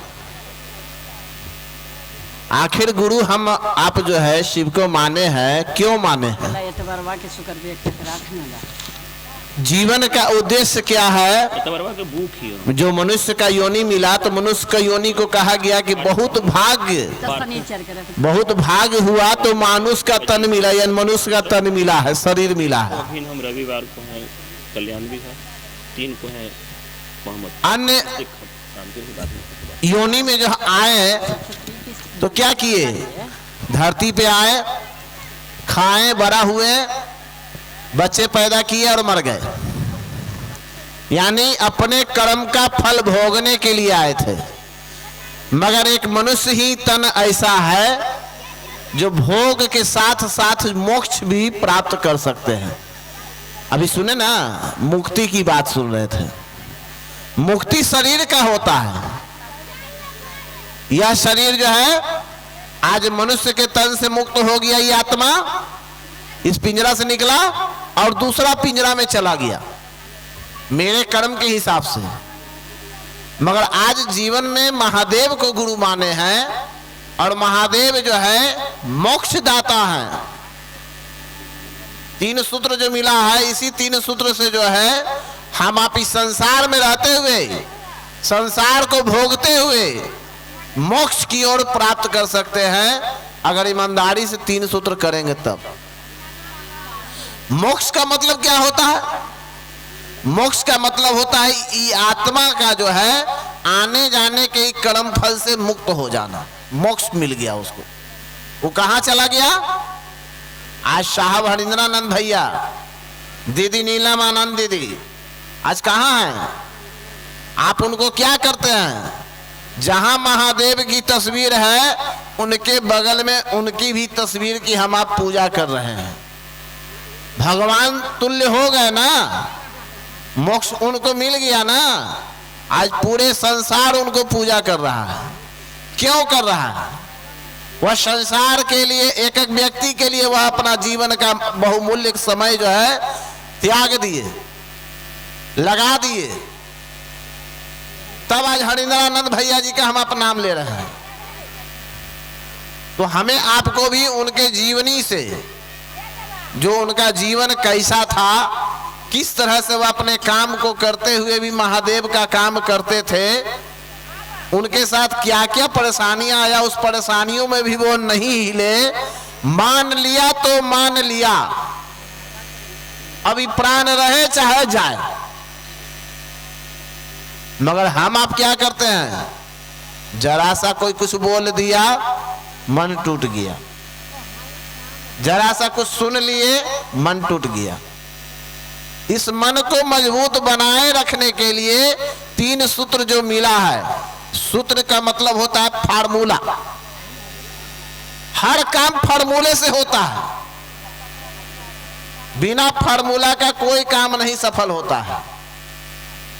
आखिर गुरु हम आप जो है शिव को माने हैं, क्यों माने हैं? जीवन का उद्देश्य क्या है? जो मनुष्य का योनि मिला तो मनुष्य का योनि को कहा गया कि बहुत भाग्य हुआ तो मानुष का तन मिला, यानी मनुष्य का तन मिला है, शरीर मिला है। हम रविवार को हैं, कल्याण भी है, 3 को है अन्य योनि में जो आए तो क्या किए? धरती पे आए, खाए, बड़ा हुए, बच्चे पैदा किए और मर गए, यानी अपने कर्म का फल भोगने के लिए आए थे। मगर एक मनुष्य ही तन ऐसा है जो भोग के साथ साथ मोक्ष भी प्राप्त कर सकते हैं। अभी सुने ना, मुक्ति की बात सुन रहे थे। मुक्ति शरीर का होता है। यह शरीर जो है आज मनुष्य के तन से मुक्त हो गया, ये आत्मा इस पिंजरा से निकला और दूसरा पिंजरा में चला गया मेरे कर्म के हिसाब से। मगर आज जीवन में महादेव को गुरु माने हैं और महादेव जो है मोक्ष दाता है। 3 सूत्र जो मिला है, इसी 3 सूत्र से जो है हम आप इस संसार में रहते हुए, संसार को भोगते हुए मोक्ष की ओर प्राप्त कर सकते हैं, अगर ईमानदारी से 3 सूत्र करेंगे तब। मोक्ष का मतलब क्या होता है? मोक्ष का मतलब होता है ये आत्मा का जो है आने जाने के कर्म फल से मुक्त हो जाना। मोक्ष मिल गया उसको। वो कहां चला गया? आज साहब हरिंद्रानंद भैया, दीदी नीलम आनंद दीदी आज कहां हैं? आप उनको क्या करते हैं? जहां महादेव की तस्वीर है उनके बगल में उनकी भी तस्वीर की हम आप पूजा कर रहे हैं। भगवान तुल्य हो गए ना, मोक्ष उनको मिल गया ना। आज पूरे संसार उनको पूजा कर रहा है। क्यों कर रहा है? वह संसार के लिए, एक एक व्यक्ति के लिए वह अपना जीवन का बहुमूल्य समय जो है त्याग दिए, लगा दिए। तब आज हरिंद्रानंद भैया जी का हम आप नाम ले रहे हैं। तो हमें आपको भी उनके जीवनी से, जो उनका जीवन कैसा था, किस तरह से वह अपने काम को करते हुए भी महादेव का काम करते थे, उनके साथ क्या क्या परेशानियां आया, उस परेशानियों में भी वो नहीं हिले। मान लिया तो मान लिया, अभी प्राण रहे चाहे जाए। मगर हम आप क्या करते हैं? जरा सा कोई कुछ बोल दिया, मन टूट गया। जरा सा कुछ सुन लिए, मन टूट गया। इस मन को मजबूत बनाए रखने के लिए 3 सूत्र जो मिला है, सूत्र का मतलब होता है फार्मूला। हर काम फार्मूले से होता है, बिना फार्मूला का कोई काम नहीं सफल होता है।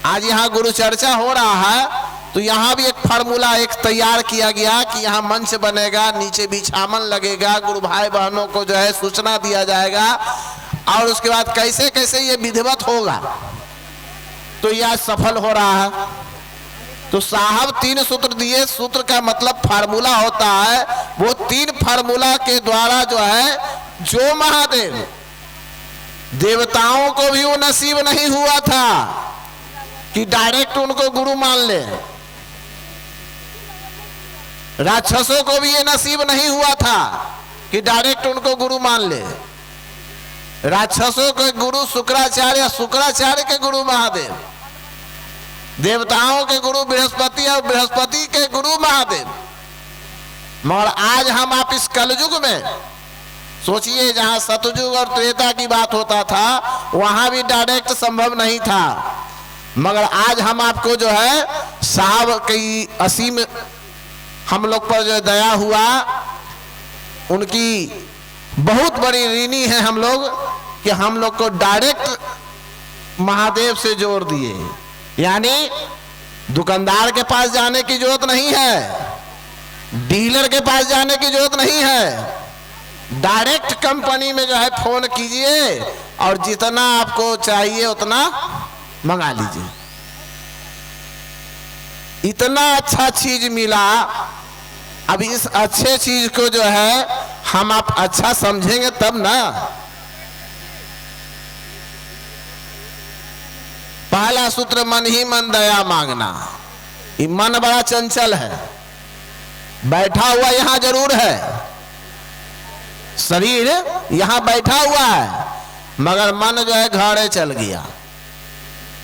आज यहाँ गुरु चर्चा हो रहा है, तो यहाँ भी एक फार्मूला एक तैयार किया गया कि यहाँ मंच बनेगा, नीचे बिछावन लगेगा, गुरु भाई बहनों को जो है सूचना दिया जाएगा, और उसके बाद कैसे कैसे ये विधिवत होगा, तो यह सफल हो रहा है। तो साहब 3 सूत्र दिए। सूत्र का मतलब फार्मूला होता है। वो 3 फार्मूला के द्वारा जो है, जो महादेव देवताओं को भी वो नसीब नहीं हुआ था कि डायरेक्ट उनको गुरु मान ले, राक्षसों को भी ये नसीब नहीं हुआ था कि डायरेक्ट उनको गुरु मान ले। राक्षसों के गुरु शुक्राचार्य, शुक्राचार्य के गुरु महादेव, देवताओं के गुरु बृहस्पति और बृहस्पति के गुरु महादेव। मगर आज हम आप इस कलयुग में सोचिए, जहां सतयुग और त्रेता की बात होता था, वहां भी डायरेक्ट संभव नहीं था। मगर आज हम आपको जो है साहब की असीम हम लोग पर जो दया हुआ, उनकी बहुत बड़ी ऋणी है हम लोग कि हम लोग को डायरेक्ट महादेव से जोड़ दिए। यानी दुकानदार के पास जाने की जरूरत नहीं है, डीलर के पास जाने की जरूरत नहीं है, डायरेक्ट कंपनी में जो है फोन कीजिए और जितना आपको चाहिए उतना मंगा लीजिए। इतना अच्छा चीज मिला। अब इस अच्छे चीज को जो है हम आप अच्छा समझेंगे तब ना। पहला सूत्र, मन ही मन दया मांगना। ये मन बड़ा चंचल है, बैठा हुआ यहां जरूर है, शरीर यहां बैठा हुआ है, मगर मन जो है घरे चल गया।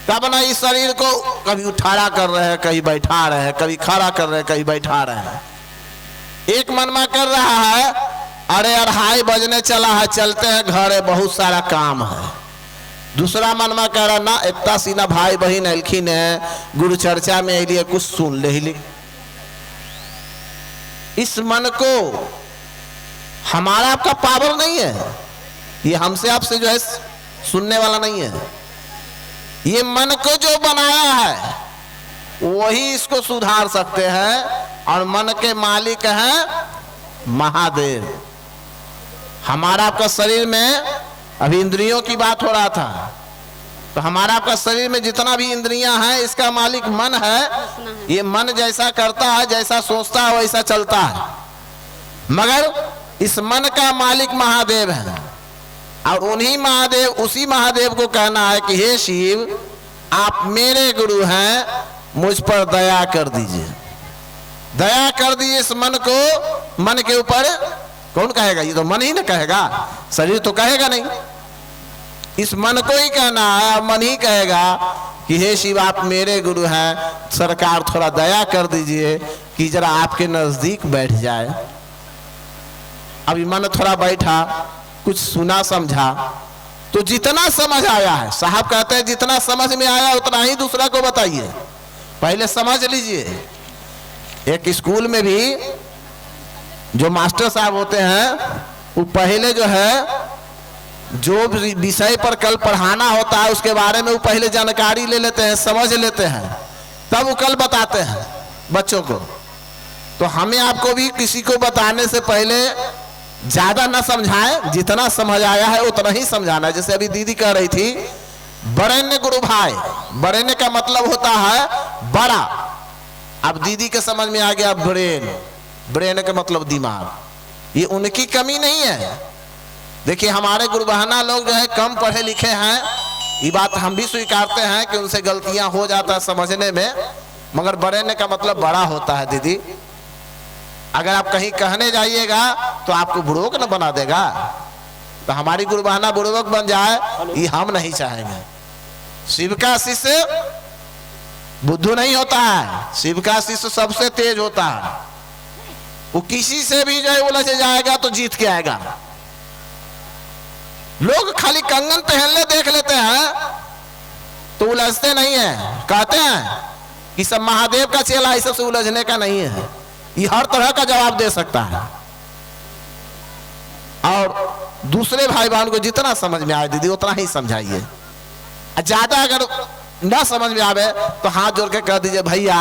तब ना इस शरीर को कभी उठाड़ा कर रहे हैं, कहीं बैठा रहे हैं, कभी खड़ा कर रहे हैं, कहीं बैठा रहे हैं। एक मन में कर रहा है, अरे 2:30 बजने चला है, चलते हैं घरे, बहुत सारा काम है। दूसरा मन में कह रहा ना, इतना सीना भाई बहन अलखिन है, गुरु चर्चा में लिए कुछ सुन ले ही। इस मन को हमारा आपका पावर नहीं है, ये हमसे आपसे जो है सुनने वाला नहीं है। ये मन को जो बनाया है वही इसको सुधार सकते हैं, और मन के मालिक हैं महादेव। हमारा आपका शरीर में अभी इंद्रियों की बात हो रहा था, तो हमारा आपका शरीर में जितना भी इंद्रियां हैं, इसका मालिक मन है। ये मन जैसा करता है, जैसा सोचता है, वैसा चलता है। मगर इस मन का मालिक महादेव है, और उन्हीं महादेव, उसी महादेव को कहना है कि हे शिव, आप मेरे गुरु हैं, मुझ पर दया कर दीजिए, दया कर दीजिए। इस मन को, मन के ऊपर कौन कहेगा? ये तो मन ही ना कहेगा, शरीर तो कहेगा नहीं। इस मन को ही कहना है, मन ही कहेगा कि हे शिव, आप मेरे गुरु हैं, सरकार थोड़ा दया कर दीजिए कि जरा आपके नजदीक बैठ जाए। अभी मन थोड़ा बैठा, कुछ सुना समझा, तो जितना समझ आया है, साहब कहते हैं जितना समझ में आया उतना ही दूसरा को बताइए, पहले समझ लीजिए। एक स्कूल में भी जो मास्टर साहब होते हैं, वो पहले जो है जो विषय पर कल पढ़ाना होता है उसके बारे में वो पहले जानकारी ले लेते हैं, समझ लेते हैं, तब वो कल बताते हैं बच्चों को। तो हमें आपको भी किसी को बताने से पहले ज्यादा ना समझाएं, जितना समझ आया है उतना ही समझाना है। जैसे अभी दीदी कह रही थी, बरेण्य गुरु भाई, बरेण्य का मतलब होता है बड़ा। अब दीदी के समझ में आ गया ब्रेन, ब्रेन का मतलब दिमाग। ये उनकी कमी नहीं है। देखिए हमारे गुरु बहना लोग जो है कम पढ़े लिखे हैं, ये बात हम भी स्वीकारते हैं कि उनसे गलतियां हो जाता है समझने में, मगर बरेण्य का मतलब बड़ा होता है दीदी। अगर आप कहीं कहने जाइएगा तो आपको बुड़बक न बना देगा, तो हमारी गुरु बहना बुड़बक बन जाए ये हम नहीं चाहेंगे। शिव का शिष्य बुद्धू नहीं होता है, शिव का शिष्य सबसे तेज होता है। वो किसी से भी जो है उलझ जाएगा तो जीत के आएगा। लोग खाली कंगन पहनले देख लेते हैं तो उलझते नहीं है। कहते हैं कि सब महादेव का चेला, इस सबसे उलझने का नहीं है। ये हर तरह का जवाब दे सकता है। और दूसरे भाई बहन को जितना समझ में आए दीदी उतना ही समझाइए। ज्यादा अगर ना समझ में आवे तो हाथ जोड़ के कह दीजिए भैया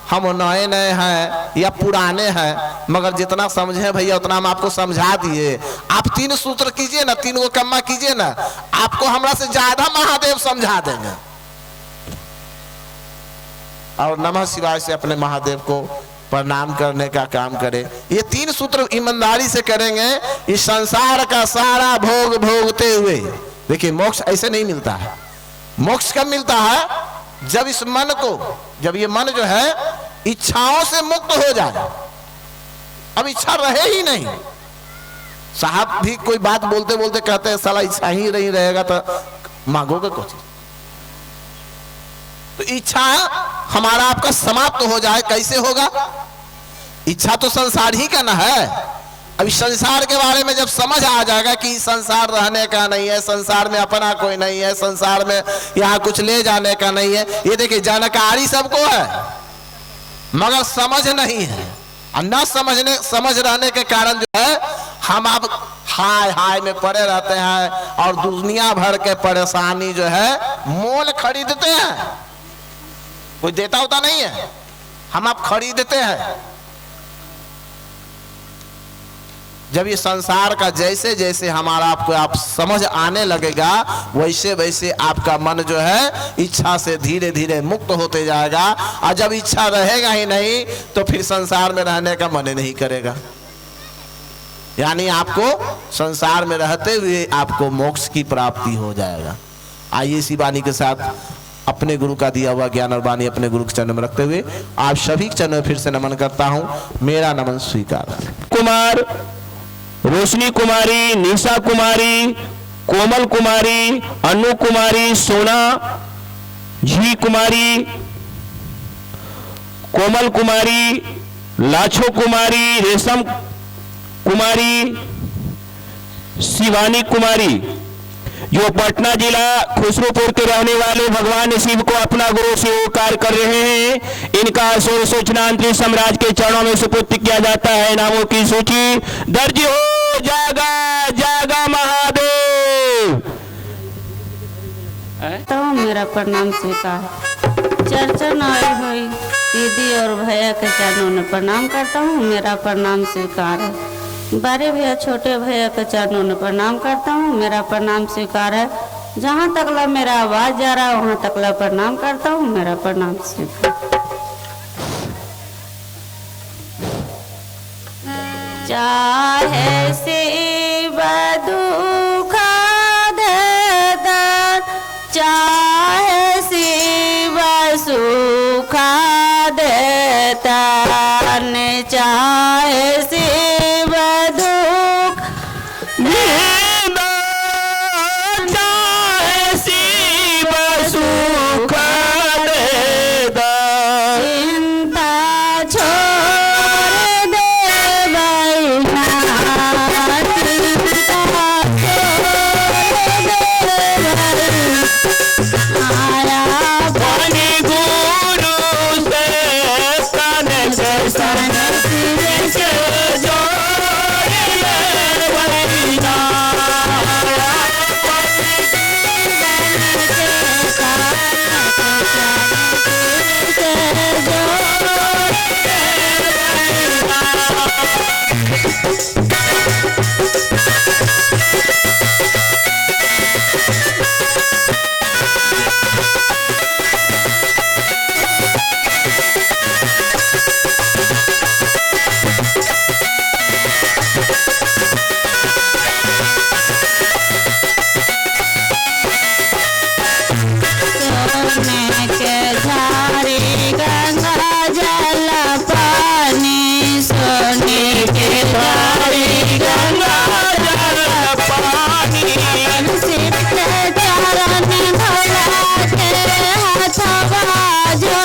हम नए नए हैं या पुराने हैं, मगर जितना समझे भैया उतना हम आपको समझा दिए। आप 3 सूत्र कीजिए ना, 3 को कम्मा कीजिए ना, आपको हमरा से ज्यादा महादेव समझा देंगे। और नमः शिवाय से अपने महादेव को प्रणाम करने का काम करें। ये 3 सूत्र ईमानदारी से करेंगे, इस संसार का सारा भोग भोगते हुए। देखिए मोक्ष ऐसे नहीं मिलता है। मोक्ष कब मिलता है? जब इस मन को, जब ये मन जो है इच्छाओं से मुक्त हो जाए, अब इच्छा रहे ही नहीं। साहब भी कोई बात बोलते बोलते कहते हैं साला इच्छा ही नहीं रहेगा तो मांगोगे कुछ। तो इच्छा हमारा आपका समाप्त हो जाए, कैसे होगा? इच्छा तो संसार ही का ना है। अभी संसार के बारे में जब समझ आ जाएगा कि संसार रहने का नहीं है, संसार में अपना कोई नहीं है, संसार में यहाँ कुछ ले जाने का नहीं है। ये देखिए जानकारी सबको है मगर समझ नहीं है। और न समझ रहने के कारण जो है हम अब हाय हाय में पड़े रहते हैं और दुनिया भर के परेशानी जो है मोल खरीदते हैं। कोई देता होता नहीं है, हम आप खरीदते हैं। जब ये संसार का जैसे जैसे हमारा आपको आप समझ आने लगेगा वैसे वैसे आपका मन जो है इच्छा से धीरे धीरे मुक्त होते जाएगा। और जब इच्छा रहेगा ही नहीं तो फिर संसार में रहने का मन नहीं करेगा। यानी आपको संसार में रहते हुए आपको मोक्ष की प्राप्ति हो जाएगा। आइए इसी वाणी के साथ अपने गुरु का दिया हुआ ज्ञान और वाणी अपने गुरु के चरण में रखते हुए आप सभी के चरण में फिर से नमन करता हूं। मेरा नमन स्वीकार। कुमार, रोशनी कुमारी, निशा कुमारी, कोमल कुमारी, अनु कुमारी, सोना जी कुमारी, कोमल कुमारी, लाछो कुमारी, रेशम कुमारी, शिवानी कुमारी, जो पटना जिला खुसरूपुर के रहने वाले भगवान शिव को अपना गुरु स्वीकार कर रहे हैं। इनका सूचनांतरी साम्राज्य के चरणों में सुपुत्र किया जाता है। नामों की सूची दर्ज हो। जागा जागा महादेव। तो मेरा प्रणाम स्वीकार। चर्चा आई हुई दीदी और भैया के चरणों में प्रणाम करता हूँ। मेरा प्रणाम स्वीकार है। बड़े भैया छोटे भैया के चरणों में प्रणाम करता हूँ। मेरा प्रणाम स्वीकार है। जहाँ तकला मेरा आवाज जा रहा है वहाँ तकला प्रणाम करता हूँ। मेरा प्रणाम स्वीकार। चाहे शिव दुख देता, चाहे शिव सुख देता, चाहे शिव दुख चाहे शिव सुख देता, चिंता छोड़ दे बैना, चिंता छोड़ दे आया बनी गुरु से सन से सन से जोड़ ले बहिना। सोने के झाड़ी गंगा जल पानी, सोने के झाड़ी गंगा जल पानी, सिद्ध चरण भोला के हाथवा जो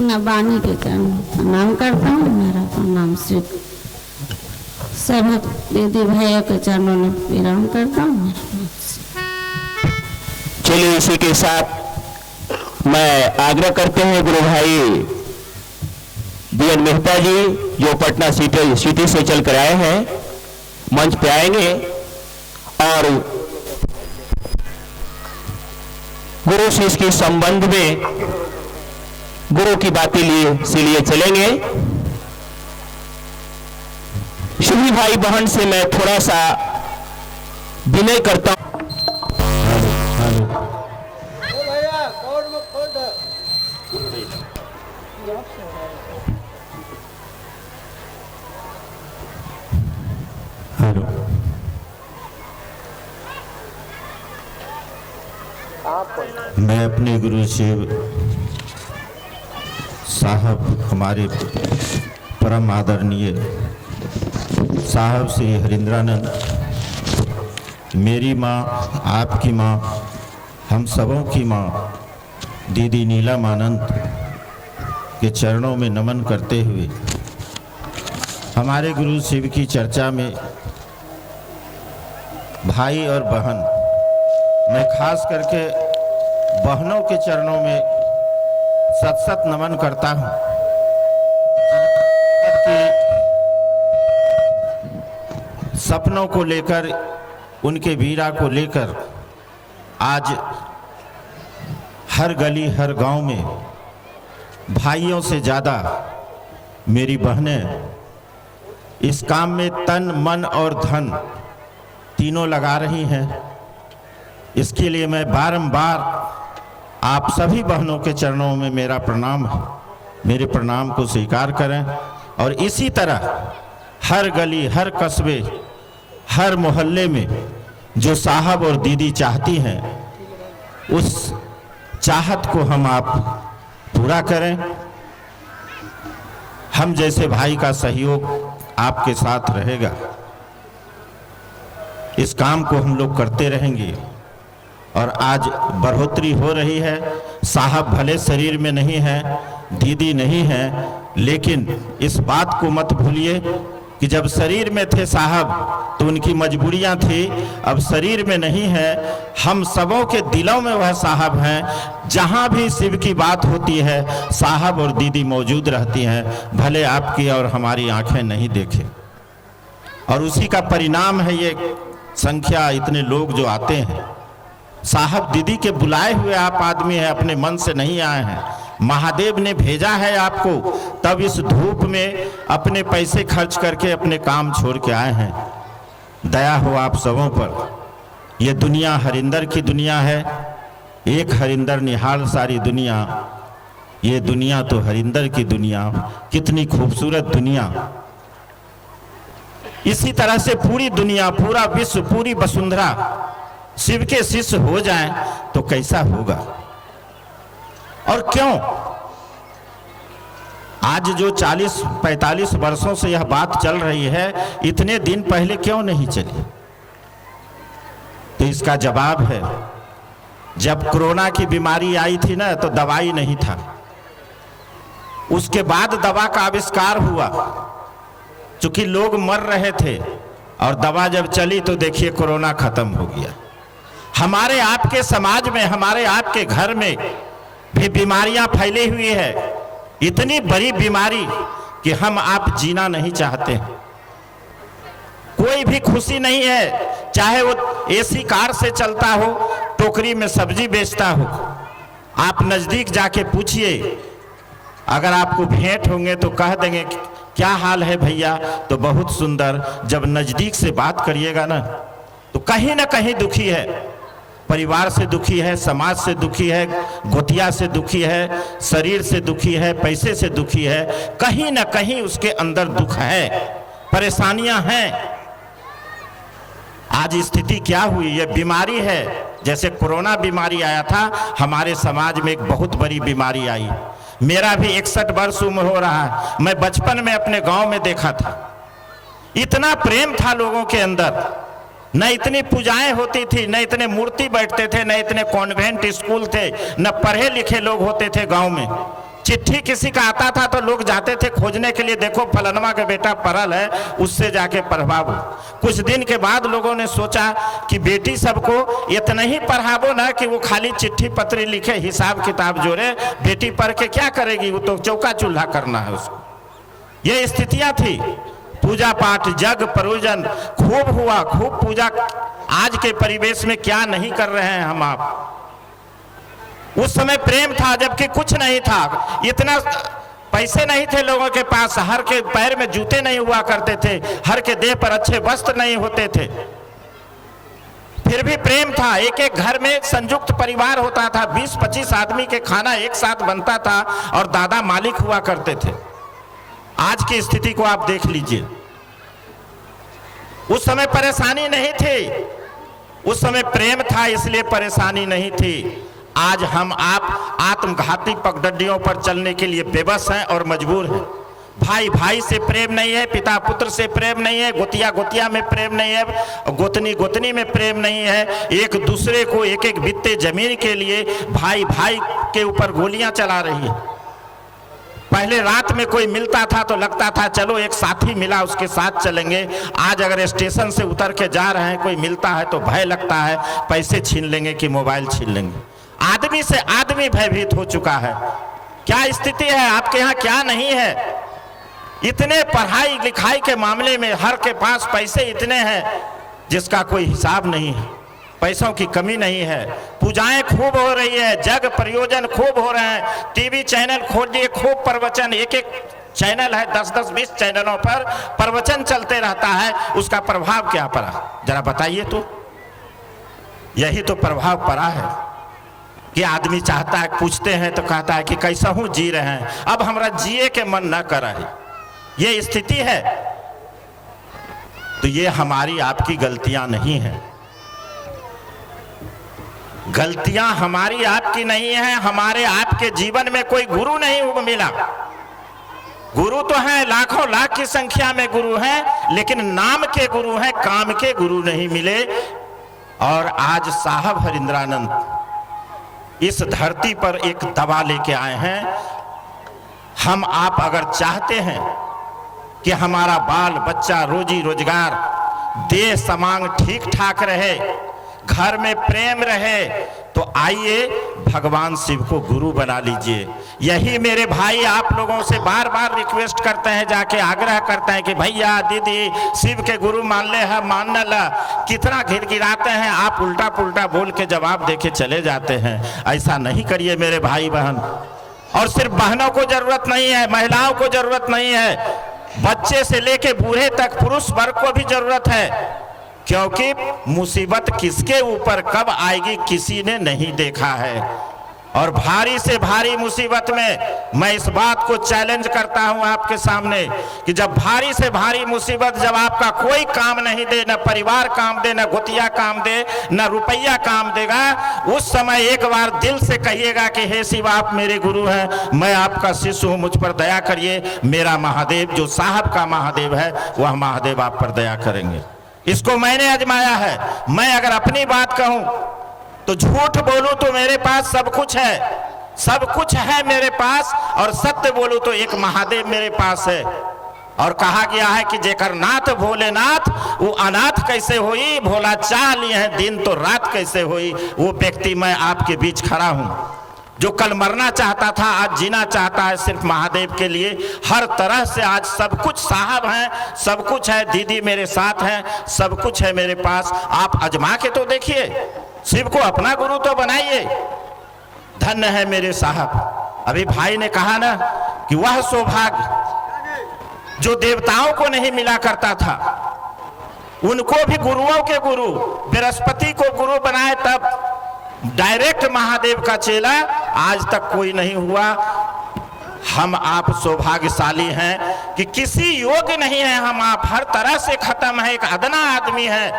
अपना वाणी के चरण प्रणाम करता हूँ। मेरा प्रणाम श्री सब दीदी भैया के चरणों में विराम करता हूँ। चलिए इसी के साथ मैं आग्रह करते हैं गुरु भाई बीएन मेहता जी जो पटना सिटी से चल कर आए हैं मंच पे आएंगे और गुरु शिष्य के संबंध में गुरु की बातें लिए चलेंगे। सभी भाई बहन से मैं थोड़ा सा विनय करता हूं। हेलो, मैं अपने गुरु शिव साहब हमारे परम आदरणीय साहब श्री हरिंद्रानंद, मेरी माँ, आपकी माँ, हम सबों की माँ दीदी नीलामानंद के चरणों में नमन करते हुए हमारे गुरु शिव की चर्चा में भाई और बहन, मैं खास करके बहनों के चरणों में सत सत नमन करता हूँ कि सपनों को लेकर, उनके वीरा को लेकर आज हर गली हर गांव में भाइयों से ज़्यादा मेरी बहनें इस काम में तन मन और धन तीनों लगा रही हैं। इसके लिए मैं बारंबार आप सभी बहनों के चरणों में मेरा प्रणाम है, मेरे प्रणाम को स्वीकार करें और इसी तरह हर गली हर कस्बे हर मोहल्ले में जो साहब और दीदी चाहती हैं उस चाहत को हम आप पूरा करें। हम जैसे भाई का सहयोग आपके साथ रहेगा। इस काम को हम लोग करते रहेंगे। और आज बढ़ोतरी हो रही है। साहब भले शरीर में नहीं है, दीदी नहीं है, लेकिन इस बात को मत भूलिए कि जब शरीर में थे साहब तो उनकी मजबूरियां थी, अब शरीर में नहीं है। हम सबों के दिलों में वह साहब हैं। जहां भी शिव की बात होती है साहब और दीदी मौजूद रहती हैं, भले आपकी और हमारी आंखें नहीं देखें। और उसी का परिणाम है ये संख्या, इतने लोग जो आते हैं। साहब दीदी के बुलाए हुए आप आदमी हैं, अपने मन से नहीं आए हैं। महादेव ने भेजा है आपको, तब इस धूप में अपने पैसे खर्च करके अपने काम छोड़ के आए हैं। दया हो आप सबों पर। ये दुनिया हरिंदर की दुनिया है, एक हरिंदर निहाल सारी दुनिया। ये दुनिया तो हरिंदर की दुनिया, कितनी खूबसूरत दुनिया। इसी तरह से पूरी दुनिया, पूरा विश्व, पूरी वसुंधरा शिव के शिष्य हो जाएं तो कैसा होगा। और क्यों आज जो 40-45 वर्षों से यह बात चल रही है, इतने दिन पहले क्यों नहीं चली? तो इसका जवाब है, जब कोरोना की बीमारी आई थी ना तो दवाई नहीं था। उसके बाद दवा का आविष्कार हुआ, चूंकि लोग मर रहे थे और दवा जब चली तो देखिए कोरोना खत्म हो गया। हमारे आपके समाज में, हमारे आपके घर में भी बीमारियां फैली हुई है, इतनी बड़ी बीमारी कि हम आप जीना नहीं चाहते। कोई भी खुशी नहीं है, चाहे वो एसी कार से चलता हो, टोकरी में सब्जी बेचता हो। आप नजदीक जाके पूछिए, अगर आपको भेंट होंगे तो कह देंगे क्या हाल है भैया, तो बहुत सुंदर। जब नजदीक से बात करिएगा ना तो कहीं ना कहीं दुखी है, परिवार से दुखी है, समाज से दुखी है, गोतिया से दुखी है, शरीर से दुखी है, पैसे से दुखी है, कहीं ना कहीं उसके अंदर दुख है, परेशानियां हैं। आज स्थिति क्या हुई, ये बीमारी है। जैसे कोरोना बीमारी आया था, हमारे समाज में एक बहुत बड़ी बीमारी आई। मेरा भी 61 वर्ष उम्र हो रहा है। मैं बचपन में अपने गांव में देखा था, इतना प्रेम था लोगों के अंदर, न इतनी पूजाएं होती थी, न इतने मूर्ति बैठते थे, न इतने कॉन्वेंट स्कूल थे, न पढ़े लिखे लोग होते थे गांव में। चिट्ठी किसी का आता था तो लोग जाते थे खोजने के लिए, देखो फलनवा का बेटा पढ़ल है, उससे जाके पढ़वाओ। कुछ दिन के बाद लोगों ने सोचा कि बेटी सबको इतना ही पढ़ावो ना कि वो खाली चिट्ठी पत्री लिखे, हिसाब किताब जोड़े। बेटी पढ़ के क्या करेगी, वो तो चौका चूल्हा करना है उसको। ये स्थितियां थी। पूजा पाठ, जग प्रयोजन खूब हुआ, खूब पूजा। आज के परिवेश में क्या नहीं कर रहे हैं हम आप। उस समय प्रेम था जबकि कुछ नहीं था, इतना पैसे नहीं थे लोगों के पास, हर के पैर में जूते नहीं हुआ करते थे, हर के देह पर अच्छे वस्त्र नहीं होते थे, फिर भी प्रेम था। एक एक घर में संयुक्त परिवार होता था, 20-25 आदमी के खाना एक साथ बनता था और दादा मालिक हुआ करते थे। आज की स्थिति को आप देख लीजिए। उस समय परेशानी नहीं थी, उस समय प्रेम था, इसलिए परेशानी नहीं थी। आज हम आप आत्मघाती पगडंडियों पर चलने के लिए बेबस हैं और मजबूर हैं। भाई भाई से प्रेम नहीं है, पिता पुत्र से प्रेम नहीं है, गोतिया गोतिया में प्रेम नहीं है, गोतनी गोतनी में प्रेम नहीं है। एक दूसरे को एक एक बित्ते जमीन के लिए भाई भाई के ऊपर गोलियां चला रही है। पहले रात में कोई मिलता था तो लगता था चलो एक साथी मिला उसके साथ चलेंगे। आज अगर स्टेशन से उतर के जा रहे हैं, कोई मिलता है तो भय लगता है पैसे छीन लेंगे कि मोबाइल छीन लेंगे। आदमी से आदमी भयभीत हो चुका है। क्या स्थिति है आपके यहाँ, क्या नहीं है। इतने पढ़ाई लिखाई के मामले में हर के पास पैसे इतने हैं जिसका कोई हिसाब नहीं है, पैसों की कमी नहीं है। पूजाएं खूब हो रही है, जग प्रयोजन खूब हो रहे हैं, टीवी चैनल खोलिए खूब प्रवचन, एक एक चैनल है, 10-10-20 चैनलों पर प्रवचन चलते रहता है। उसका प्रभाव क्या पड़ा जरा बताइए तो। यही तो प्रभाव पड़ा है कि आदमी चाहता है, पूछते हैं तो कहता है कि कैसा हूं जी रहे हैं, अब हमरा जिए के मन न कर रही। ये स्थिति है। तो ये हमारी आपकी गलतियां नहीं हैं, गलतियां हमारी आपकी नहीं है। हमारे आपके जीवन में कोई गुरु नहीं मिला, गुरु तो हैं, लाखों लाख की संख्या में गुरु हैं, लेकिन नाम के गुरु हैं, काम के गुरु नहीं मिले। और आज साहब हरिंद्रानंद इस धरती पर एक दवा लेके आए हैं। हम आप अगर चाहते हैं कि हमारा बाल बच्चा रोजी रोजगार देह समांग ठीक ठाक रहे, घर में प्रेम रहे, तो आइए भगवान शिव को गुरु बना लीजिए। यही मेरे भाई आप लोगों से बार बार रिक्वेस्ट करते हैं, जाके आग्रह करते हैं कि भैया दीदी शिव के गुरु मान ले है, मान ला। कितना गिड़गिड़ाते हैं आप, उल्टा पुल्टा बोल के जवाब देके चले जाते हैं। ऐसा नहीं करिए मेरे भाई बहन। और सिर्फ बहनों को जरूरत नहीं है, महिलाओं को जरूरत नहीं है, बच्चे से लेके बूढ़े तक पुरुष वर्ग को भी जरूरत है। क्योंकि मुसीबत किसके ऊपर कब आएगी किसी ने नहीं देखा है। और भारी से भारी मुसीबत में मैं इस बात को चैलेंज करता हूं आपके सामने कि जब भारी से भारी मुसीबत, जब आपका कोई काम नहीं दे, न परिवार काम दे, न गुतिया काम दे, न रुपया काम देगा, उस समय एक बार दिल से कहिएगा कि हे शिव आप मेरे गुरु हैं, मैं आपका शिष्य हूं, मुझ पर दया करिए। मेरा महादेव जो साहब का महादेव है वह महादेव आप पर दया करेंगे। इसको मैंने आजमाया है। मैं अगर अपनी बात कहूं तो झूठ बोलूं तो मेरे पास सब कुछ है, सब कुछ है मेरे पास, और सत्य बोलूं तो एक महादेव मेरे पास है। और कहा गया है कि जेकर नाथ भोलेनाथ वो अनाथ कैसे होई, भोला चाह लिए हैं दिन तो रात कैसे होई। वो व्यक्ति मैं आपके बीच खड़ा हूं जो कल मरना चाहता था आज जीना चाहता है सिर्फ महादेव के लिए। हर तरह से आज सब कुछ साहब हैं, सब कुछ है, दीदी मेरे साथ हैं, सब कुछ है मेरे पास। आप आजमा के तो देखिए, शिव को अपना गुरु तो बनाइए। धन्य है मेरे साहब। अभी भाई ने कहा ना कि वह सौभाग्य जो देवताओं को नहीं मिला करता था, उनको भी गुरुओं के गुरु बृहस्पति को गुरु बनाए, तब डायरेक्ट महादेव का चेला आज तक कोई नहीं हुआ। हम आप सौभाग्यशाली हैं कि किसी योग्य नहीं है हम आप, हर तरह से खत्म है। एक अदना आदमी है,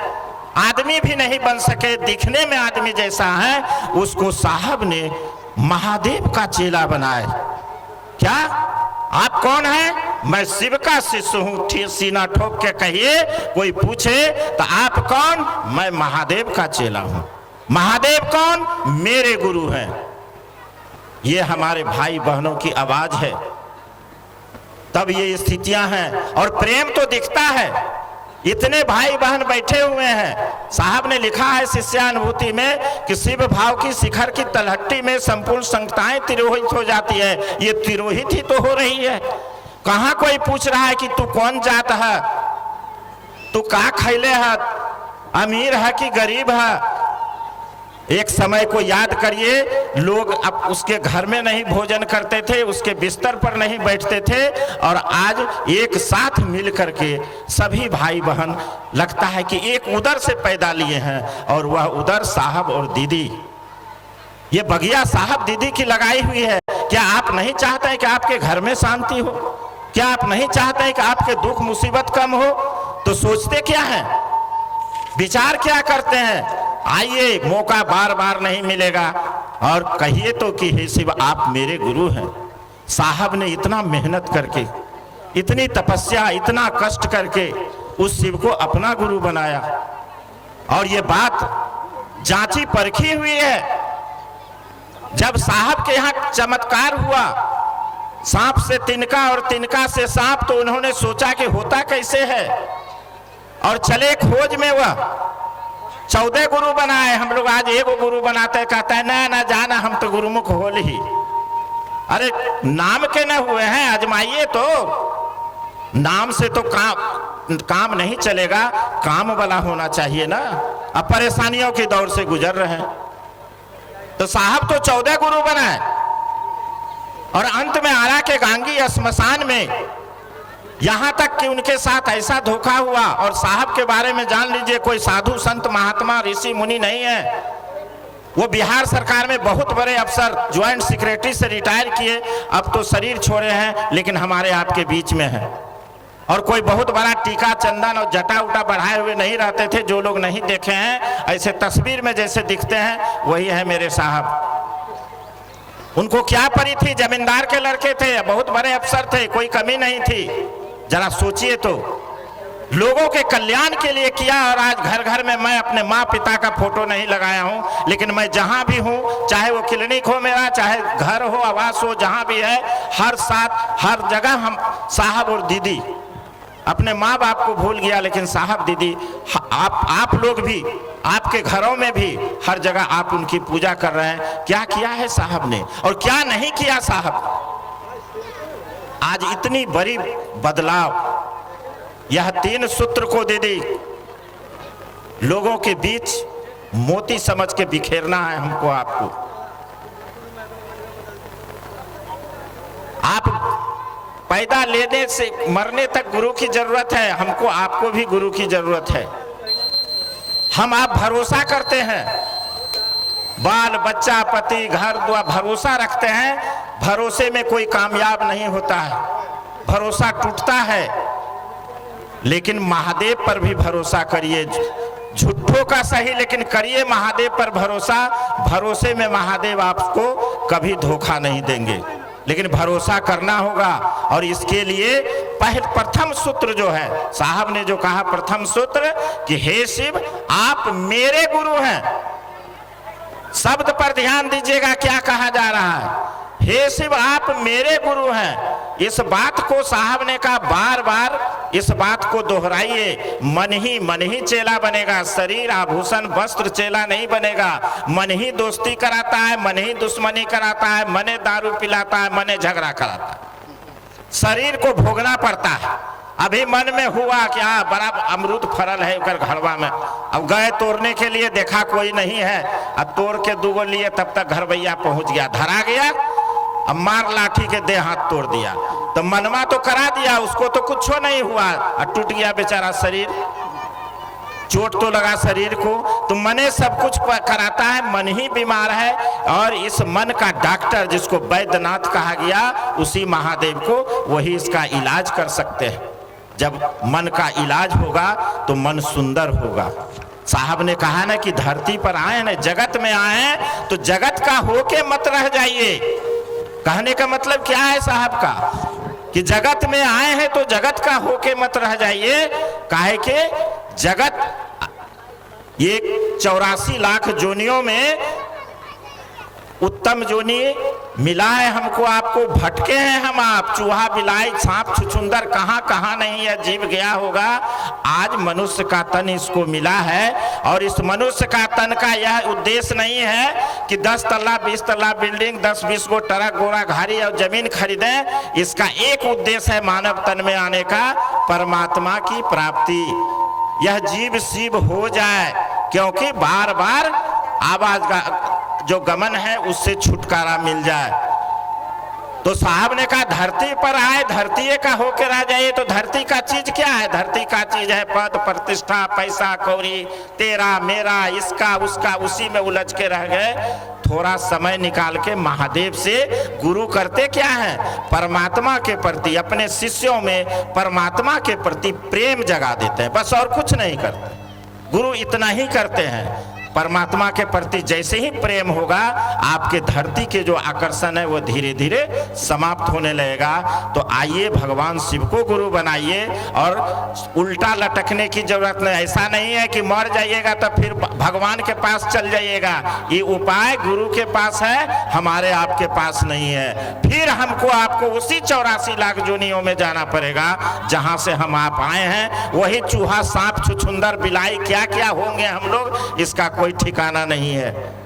आदमी भी नहीं बन सके, दिखने में आदमी जैसा है, उसको साहब ने महादेव का चेला बनाए। क्या आप कौन हैं? मैं शिव का शिष्य हूं, सीना ठोक के कहिए। कोई पूछे तो आप कौन? मैं महादेव का चेला हूं। महादेव कौन? मेरे गुरु हैं। ये हमारे भाई बहनों की आवाज है, तब ये स्थितियां हैं। और प्रेम तो दिखता है, इतने भाई बहन बैठे हुए हैं। साहब ने लिखा है शिष्यानुभूति में कि शिव भाव की शिखर की तलहट्टी में संपूर्ण संगताएं तिरोहित हो जाती है। ये तिरोहित ही तो हो रही है। कहां कोई पूछ रहा है कि तू कौन जात है, तू का खैले है, अमीर है कि गरीब है। एक समय को याद करिए, लोग अब उसके घर में नहीं भोजन करते थे, उसके बिस्तर पर नहीं बैठते थे, और आज एक साथ मिल करके सभी भाई बहन लगता है कि एक उदर से पैदा लिए हैं, और वह उदर साहब और दीदी। ये बगिया साहब दीदी की लगाई हुई है। क्या आप नहीं चाहते हैं कि आपके घर में शांति हो? क्या आप नहीं चाहते हैं कि आपके दुख मुसीबत कम हो? तो सोचते क्या है, विचार क्या करते हैं? आइए, मौका बार बार नहीं मिलेगा, और कहिए तो कि हे शिव आप मेरे गुरु हैं। साहब ने इतना मेहनत करके, इतनी तपस्या, इतना कष्ट करके उस शिव को अपना गुरु बनाया। और ये बात जांची परखी हुई है। जब साहब के यहाँ चमत्कार हुआ, सांप से तिनका और तिनका से सांप, तो उन्होंने सोचा कि होता कैसे है, और चले खोज में। वह 14 गुरु बनाए। हम लोग आज एगो गुरु बनाते, कहता है ना ना जाना, हम तो गुरुमुख होल ही। अरे नाम के न हुए हैं, आजमाइए तो। नाम से तो काम नहीं चलेगा, काम वाला होना चाहिए ना। अब परेशानियों के दौर से गुजर रहे हैं, तो साहब तो 14 गुरु बनाए, और अंत में आरा के गांगी श्मशान में यहां तक कि उनके साथ ऐसा धोखा हुआ। और साहब के बारे में जान लीजिए, कोई साधु संत महात्मा ऋषि मुनि नहीं है। वो बिहार सरकार में बहुत बड़े अफसर, ज्वाइंट सेक्रेटरी से रिटायर किए, अब तो शरीर छोड़े हैं, लेकिन हमारे आपके बीच में है। और कोई बहुत बड़ा टीका चंदन और जटा उटा बढ़ाए हुए नहीं रहते थे। जो लोग नहीं देखे हैं, ऐसे तस्वीर में जैसे दिखते हैं, वही है मेरे साहब। उनको क्या पड़ी थी, जमींदार के लड़के थे, बहुत बड़े अफसर थे, कोई कमी नहीं थी। जरा सोचिए तो, लोगों के कल्याण के लिए किया। और आज घर घर में मैं अपने माँ पिता का फोटो नहीं लगाया हूँ, लेकिन मैं जहाँ भी हूँ, चाहे वो क्लिनिक हो मेरा, चाहे घर हो, आवास हो, जहाँ भी है, हर जगह हम साहब और दीदी, अपने माँ बाप को भूल गया, लेकिन साहब दीदी, आप लोग भी, आपके घरों में भी हर जगह आप उनकी पूजा कर रहे हैं। क्या किया है साहब ने और क्या नहीं किया साहब। आज इतनी बड़ी बदलाव यह 3 सूत्र को दीदी लोगों के बीच मोती समझ के बिखेरना है हमको, आपको। आप पैदा लेने से मरने तक गुरु की जरूरत है, हमको आपको भी गुरु की जरूरत है। हम आप भरोसा करते हैं, बाल बच्चा पति घर द्वार भरोसा रखते हैं, भरोसे में कोई कामयाब नहीं होता है, भरोसा टूटता है। लेकिन महादेव पर भी भरोसा करिए, झूठों का सही लेकिन करिए महादेव पर भरोसा। भरोसे में महादेव आपको कभी धोखा नहीं देंगे, लेकिन भरोसा करना होगा। और इसके लिए प्रथम सूत्र जो है, साहब ने जो कहा प्रथम सूत्र कि हे शिव आप मेरे गुरु हैं। शब्द पर ध्यान दीजिएगा क्या कहा जा रहा है, हे शिव आप मेरे गुरु हैं। इस बात को साहब ने कहा बार बार, इस बात को दोहराइए। मन ही चेला बनेगा, शरीर आभूषण वस्त्र चेला नहीं बनेगा। मन ही दोस्ती कराता है, मन ही दुश्मनी कराता है, मने दारू पिलाता है, मने झगड़ा कराता है। शरीर को भोगना पड़ता है। अभी मन में हुआ कि हाँ बड़ा अमरूद फरल है उकर घरवा में, अब गए तोड़ने के लिए, देखा कोई नहीं है, अब तोड़ के 2 लिए, तब तक घरवैया पहुंच गया, धरा गया, अब मार लाठी के दे हाथ तोड़ दिया। तो मनवा तो करा दिया, उसको तो कुछ नहीं हुआ, और टूट गया बेचारा शरीर, चोट तो लगा शरीर को। तो मने सब कुछ कराता है, मन ही बीमार है। और इस मन का डॉक्टर जिसको वैद्यनाथ कहा गया, उसी महादेव को, वही इसका इलाज कर सकते हैं। जब मन का इलाज होगा तो मन सुंदर होगा। साहब ने कहा ना कि धरती पर आए ना, जगत में आए तो जगत का होके मत रह जाइए। कहने का मतलब क्या है साहब का, कि जगत में आए हैं तो जगत का होके मत रह जाइए। काहे के जगत ये 84 लाख जोनियों में उत्तम जोनी मिला है हमको आपको। भटके हैं हम आप, चूहा बिलाई सांप छुछुंदर कहाँ कहाँ नहीं है जीव गया होगा। आज मनुष्य का तन इसको मिला है, और इस मनुष्य का तन का यह उद्देश्य नहीं है कि 10 तल्ला 20 तल्ला बिल्डिंग 10-20 गो ट्रक घोड़ा गाड़ी और जमीन खरीदें। इसका एक उद्देश्य है मानव तन में आने का, परमात्मा की प्राप्ति। यह जीव शिव हो जाए, क्योंकि बार बार आवाज का जो गमन है उससे छुटकारा मिल जाए। तो साहब ने कहा धरती पर आए, धरती का होकर आ जाइए। तो धरती का चीज क्या है, धरती का चीज है पद प्रतिष्ठा पैसा कौड़ी, तेरा मेरा इसका उसका, उसी में उलझ के रह गए। थोड़ा समय निकाल के महादेव से गुरु करते क्या है, परमात्मा के प्रति, अपने शिष्यों में परमात्मा के प्रति प्रेम जगा देते हैं, बस और कुछ नहीं करते। गुरु इतना ही करते हैं, परमात्मा के प्रति जैसे ही प्रेम होगा, आपके धरती के जो आकर्षण है वो धीरे धीरे समाप्त होने लगेगा। तो आइए भगवान शिव को गुरु बनाइए, और उल्टा लटकने की जरूरत नहीं। ऐसा नहीं है कि मर जाइएगा तो फिर भगवान के पास चल जाइएगा। ये उपाय गुरु के पास है, हमारे आपके पास नहीं है। फिर हमको आपको उसी 84 लाख जोनियों में जाना पड़ेगा जहां से हम आप आए हैं। वही चूहा सांप छुछुंदर बिलाई क्या क्या होंगे हम लोग, इसका कोई ठिकाना नहीं है।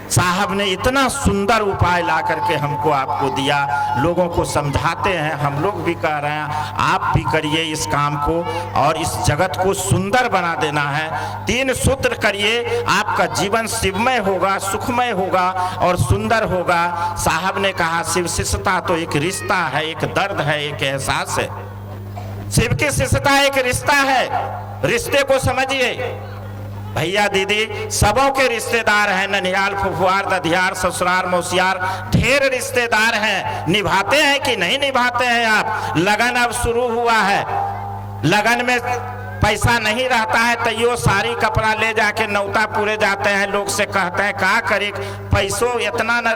साहब ने इतना सुंदर उपाय ला करके हमको आपको दिया, लोगों को समझाते हैं, हम लोग भी कह रहे हैं आप भी करिए इस काम को, और इस जगत को सुंदर बना देना है। 3 सूत्र करिए, आपका जीवन शिवमय होगा, सुखमय होगा और सुंदर होगा। साहब ने कहा शिव शिष्यता तो एक रिश्ता है, एक दर्द है, एक एहसास है। शिव की शिष्यता एक रिश्ता है, रिश्ते को समझिए। भैया दीदी सबों के रिश्तेदार हैं, ननिहाल फुफुआर दधियार ससुरार मौसियार, ढेर रिश्तेदार हैं। निभाते हैं कि नहीं निभाते हैं आप। लगन अब शुरू हुआ है, लगन में पैसा नहीं रहता है तो यो सारी कपड़ा ले जाके नौता पूरे जाते हैं, लोग से कहते हैं का करे, पैसों इतना न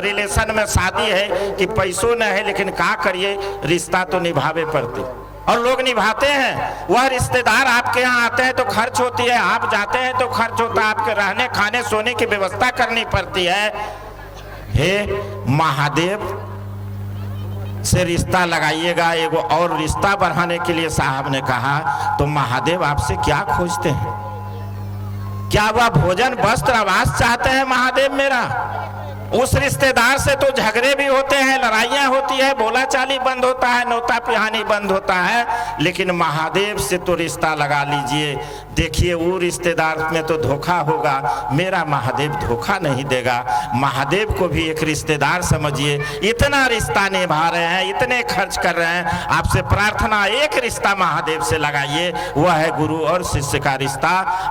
रिलेशन में शादी है कि पैसों न है, लेकिन का करिए, रिश्ता तो निभावे पड़ती और लोग निभाते हैं। वह रिश्तेदार आपके यहाँ आते हैं तो खर्च होती है, आप जाते हैं तो खर्च होता है, आपके रहने खाने सोने की व्यवस्था करनी पड़ती है। हे महादेव से रिश्ता लगाइएगा। एगो और रिश्ता बढ़ाने के लिए साहब ने कहा, तो महादेव आपसे क्या खोजते हैं? क्या वह भोजन वस्त्र आवास चाहते हैं महादेव मेरा? उस रिश्तेदार से तो झगड़े भी होते हैं, लड़ाइयाँ होती है, बोला चाली बंद होता है, नौता पिहानी बंद होता है, लेकिन महादेव से तो रिश्ता लगा लीजिए। देखिए वो रिश्तेदार में तो धोखा होगा, मेरा महादेव धोखा नहीं देगा। महादेव को भी एक रिश्तेदार समझिए। इतना रिश्ता निभा रहे हैं, इतने खर्च कर रहे हैं, आपसे प्रार्थना एक रिश्ता महादेव से लगाइए, वह है गुरु और शिष्य का रिश्ता।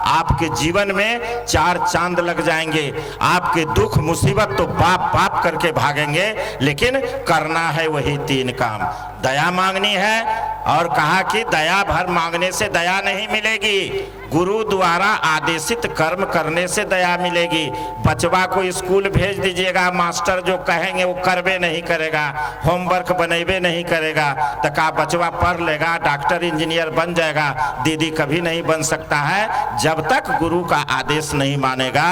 आपके जीवन में 4 चांद लग जाएंगे। आपके दुख मुसीबत तो बाप बाप करके भागेंगे, लेकिन करना है वही 3 काम। दया मांगनी है, और कहा कि दया भर मांगने से दया नहीं मिलेगी, गुरु द्वारा आदेशित कर्म करने से दया मिलेगी। बचवा को स्कूल भेज दीजिएगा, मास्टर जो कहेंगे वो करबे नहीं करेगा, होमवर्क बनेबे नहीं करेगा, तो का बचवा पढ़ लेगा, डॉक्टर इंजीनियर बन जाएगा? दीदी कभी नहीं बन सकता है जब तक गुरु का आदेश नहीं मानेगा।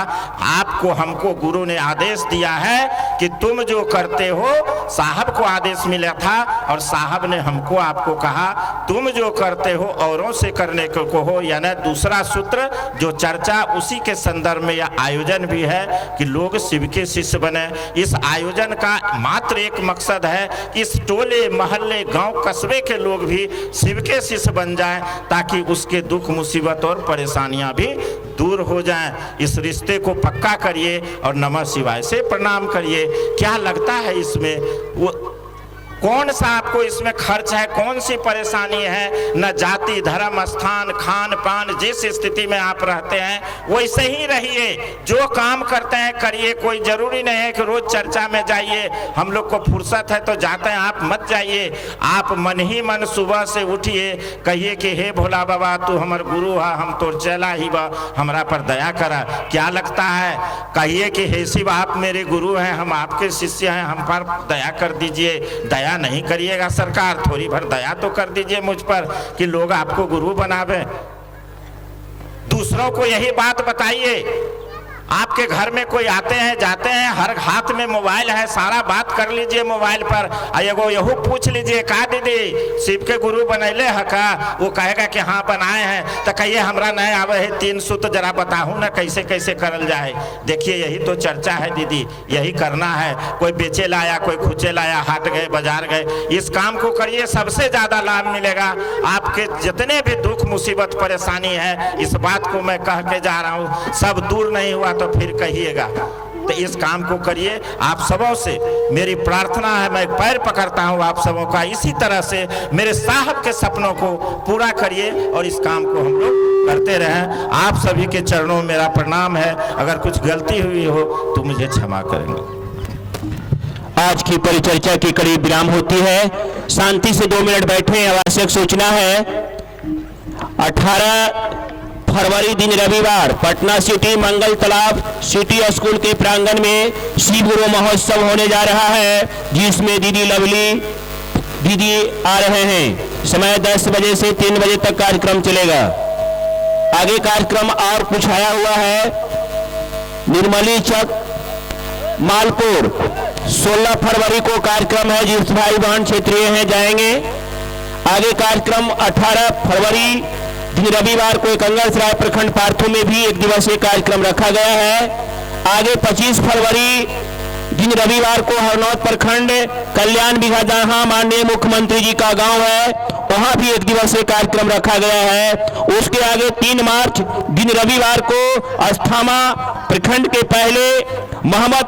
आपको हमको गुरु ने आदेश दिया है कि तुम जो करते हो, साहब को आदेश मिला था और साहब ने हमको आपको कहा तुम जो करते हो औरों से करने को हो। यानी दूसरा सूत्र जो चर्चा उसी के संदर्भ में यह आयोजन भी है कि लोग शिव के शिष्य बने। इस आयोजन का मात्र एक मकसद है कि इस टोले मोहल्ले गांव कस्बे के लोग भी शिव के शिष्य बन जाएं, ताकि उसके दुख मुसीबत और परेशानियां भी दूर हो जाएं। इस रिश्ते को पक्का करिए और नमः शिवाय से प्रणाम करिए। क्या लगता है इसमें, वो कौन सा आपको इसमें खर्च है, कौन सी परेशानी है? न जाति धर्म स्थान खान पान, जिस स्थिति में आप रहते हैं वैसे ही रहिए, जो काम करते हैं करिए। कोई जरूरी नहीं है कि रोज चर्चा में जाइए, हम लोग को फुर्सत है तो जाते हैं, आप मत जाइए। आप मन ही मन सुबह से उठिए, कहिए कि हे भोला बाबा तू हमार गुरु है, हम तो चला ही बा, हमरा पर दया करा। क्या लगता है? कहिए कि हे शिव आप मेरे गुरु हैं, हम आपके शिष्य हैं, हम पर दया कर दीजिए। दया नहीं करिएगा सरकार, थोड़ी भर दया तो कर दीजिए मुझ पर कि लोग आपको गुरु बनावे। दूसरों को यही बात बताइए। आपके घर में कोई आते हैं जाते हैं, हर हाथ में मोबाइल है, सारा बात कर लीजिए मोबाइल पर। एगो यहू पूछ लीजिए का दीदी शिव के गुरु बनैले है का? वो कहेगा कि हाँ बनाए हैं। तो कहिए हमरा नहीं आवे है 3 सूत्र, जरा बताऊँ ना कैसे कैसे करल जाए। देखिए यही तो चर्चा है दीदी, यही करना है। कोई बेचे लाया, कोई खुचे लाया, हाट गए बाजार गए, इस काम को करिए, सबसे ज्यादा लाभ मिलेगा। आपके जितने भी दुख मुसीबत परेशानी है, इस बात को मैं कह के जा रहा हूँ, सब दूर नहीं हुआ तो फिर कहिएगा। तो इस काम को करिए। आप सबों से मेरी प्रार्थना है, मैं पैर पकड़ता हूँ आप सबों का, इसी तरह से मेरे साहब के सपनों को पूरा करिए और इस काम को हम लोग करते रहें। आप सभी के चरणों में मेरा प्रणाम है। अगर कुछ गलती हुई हो तो मुझे क्षमा करेंगे। आज की परिचर्चा की कड़ी विराम होती है। शांति से 2 मिनट बैठे। आवश्यक सूचना है, 18 फरवरी दिन रविवार पटना सिटी मंगल तालाब सिटी स्कूल के प्रांगण में शिव गुरु महोत्सव होने जा रहा है, जिसमें दीदी लवली दीदी आ रहे हैं। समय 10 बजे से 3 बजे तक कार्यक्रम चलेगा। आगे कार्यक्रम और कुछ आया हुआ है। निर्मली चक मालपुर 16 फरवरी को कार्यक्रम है, जिस भाई बहन क्षेत्रीय हैं जाएंगे। आगे कार्यक्रम 18 फरवरी दिन रविवार को कंगलसराय प्रखंड पार्थू में भी 1 दिवसीय कार्यक्रम रखा गया है। आगे 25 फरवरी दिन रविवार को हरनौत प्रखंड कल्याण बिघा, जहां माननीय मुख्यमंत्री जी का गांव है, वहां भी 1 दिवसीय कार्यक्रम रखा गया है। उसके आगे 3 मार्च दिन रविवार को अस्थामा प्रखंड के पहले मोहम्मदपुर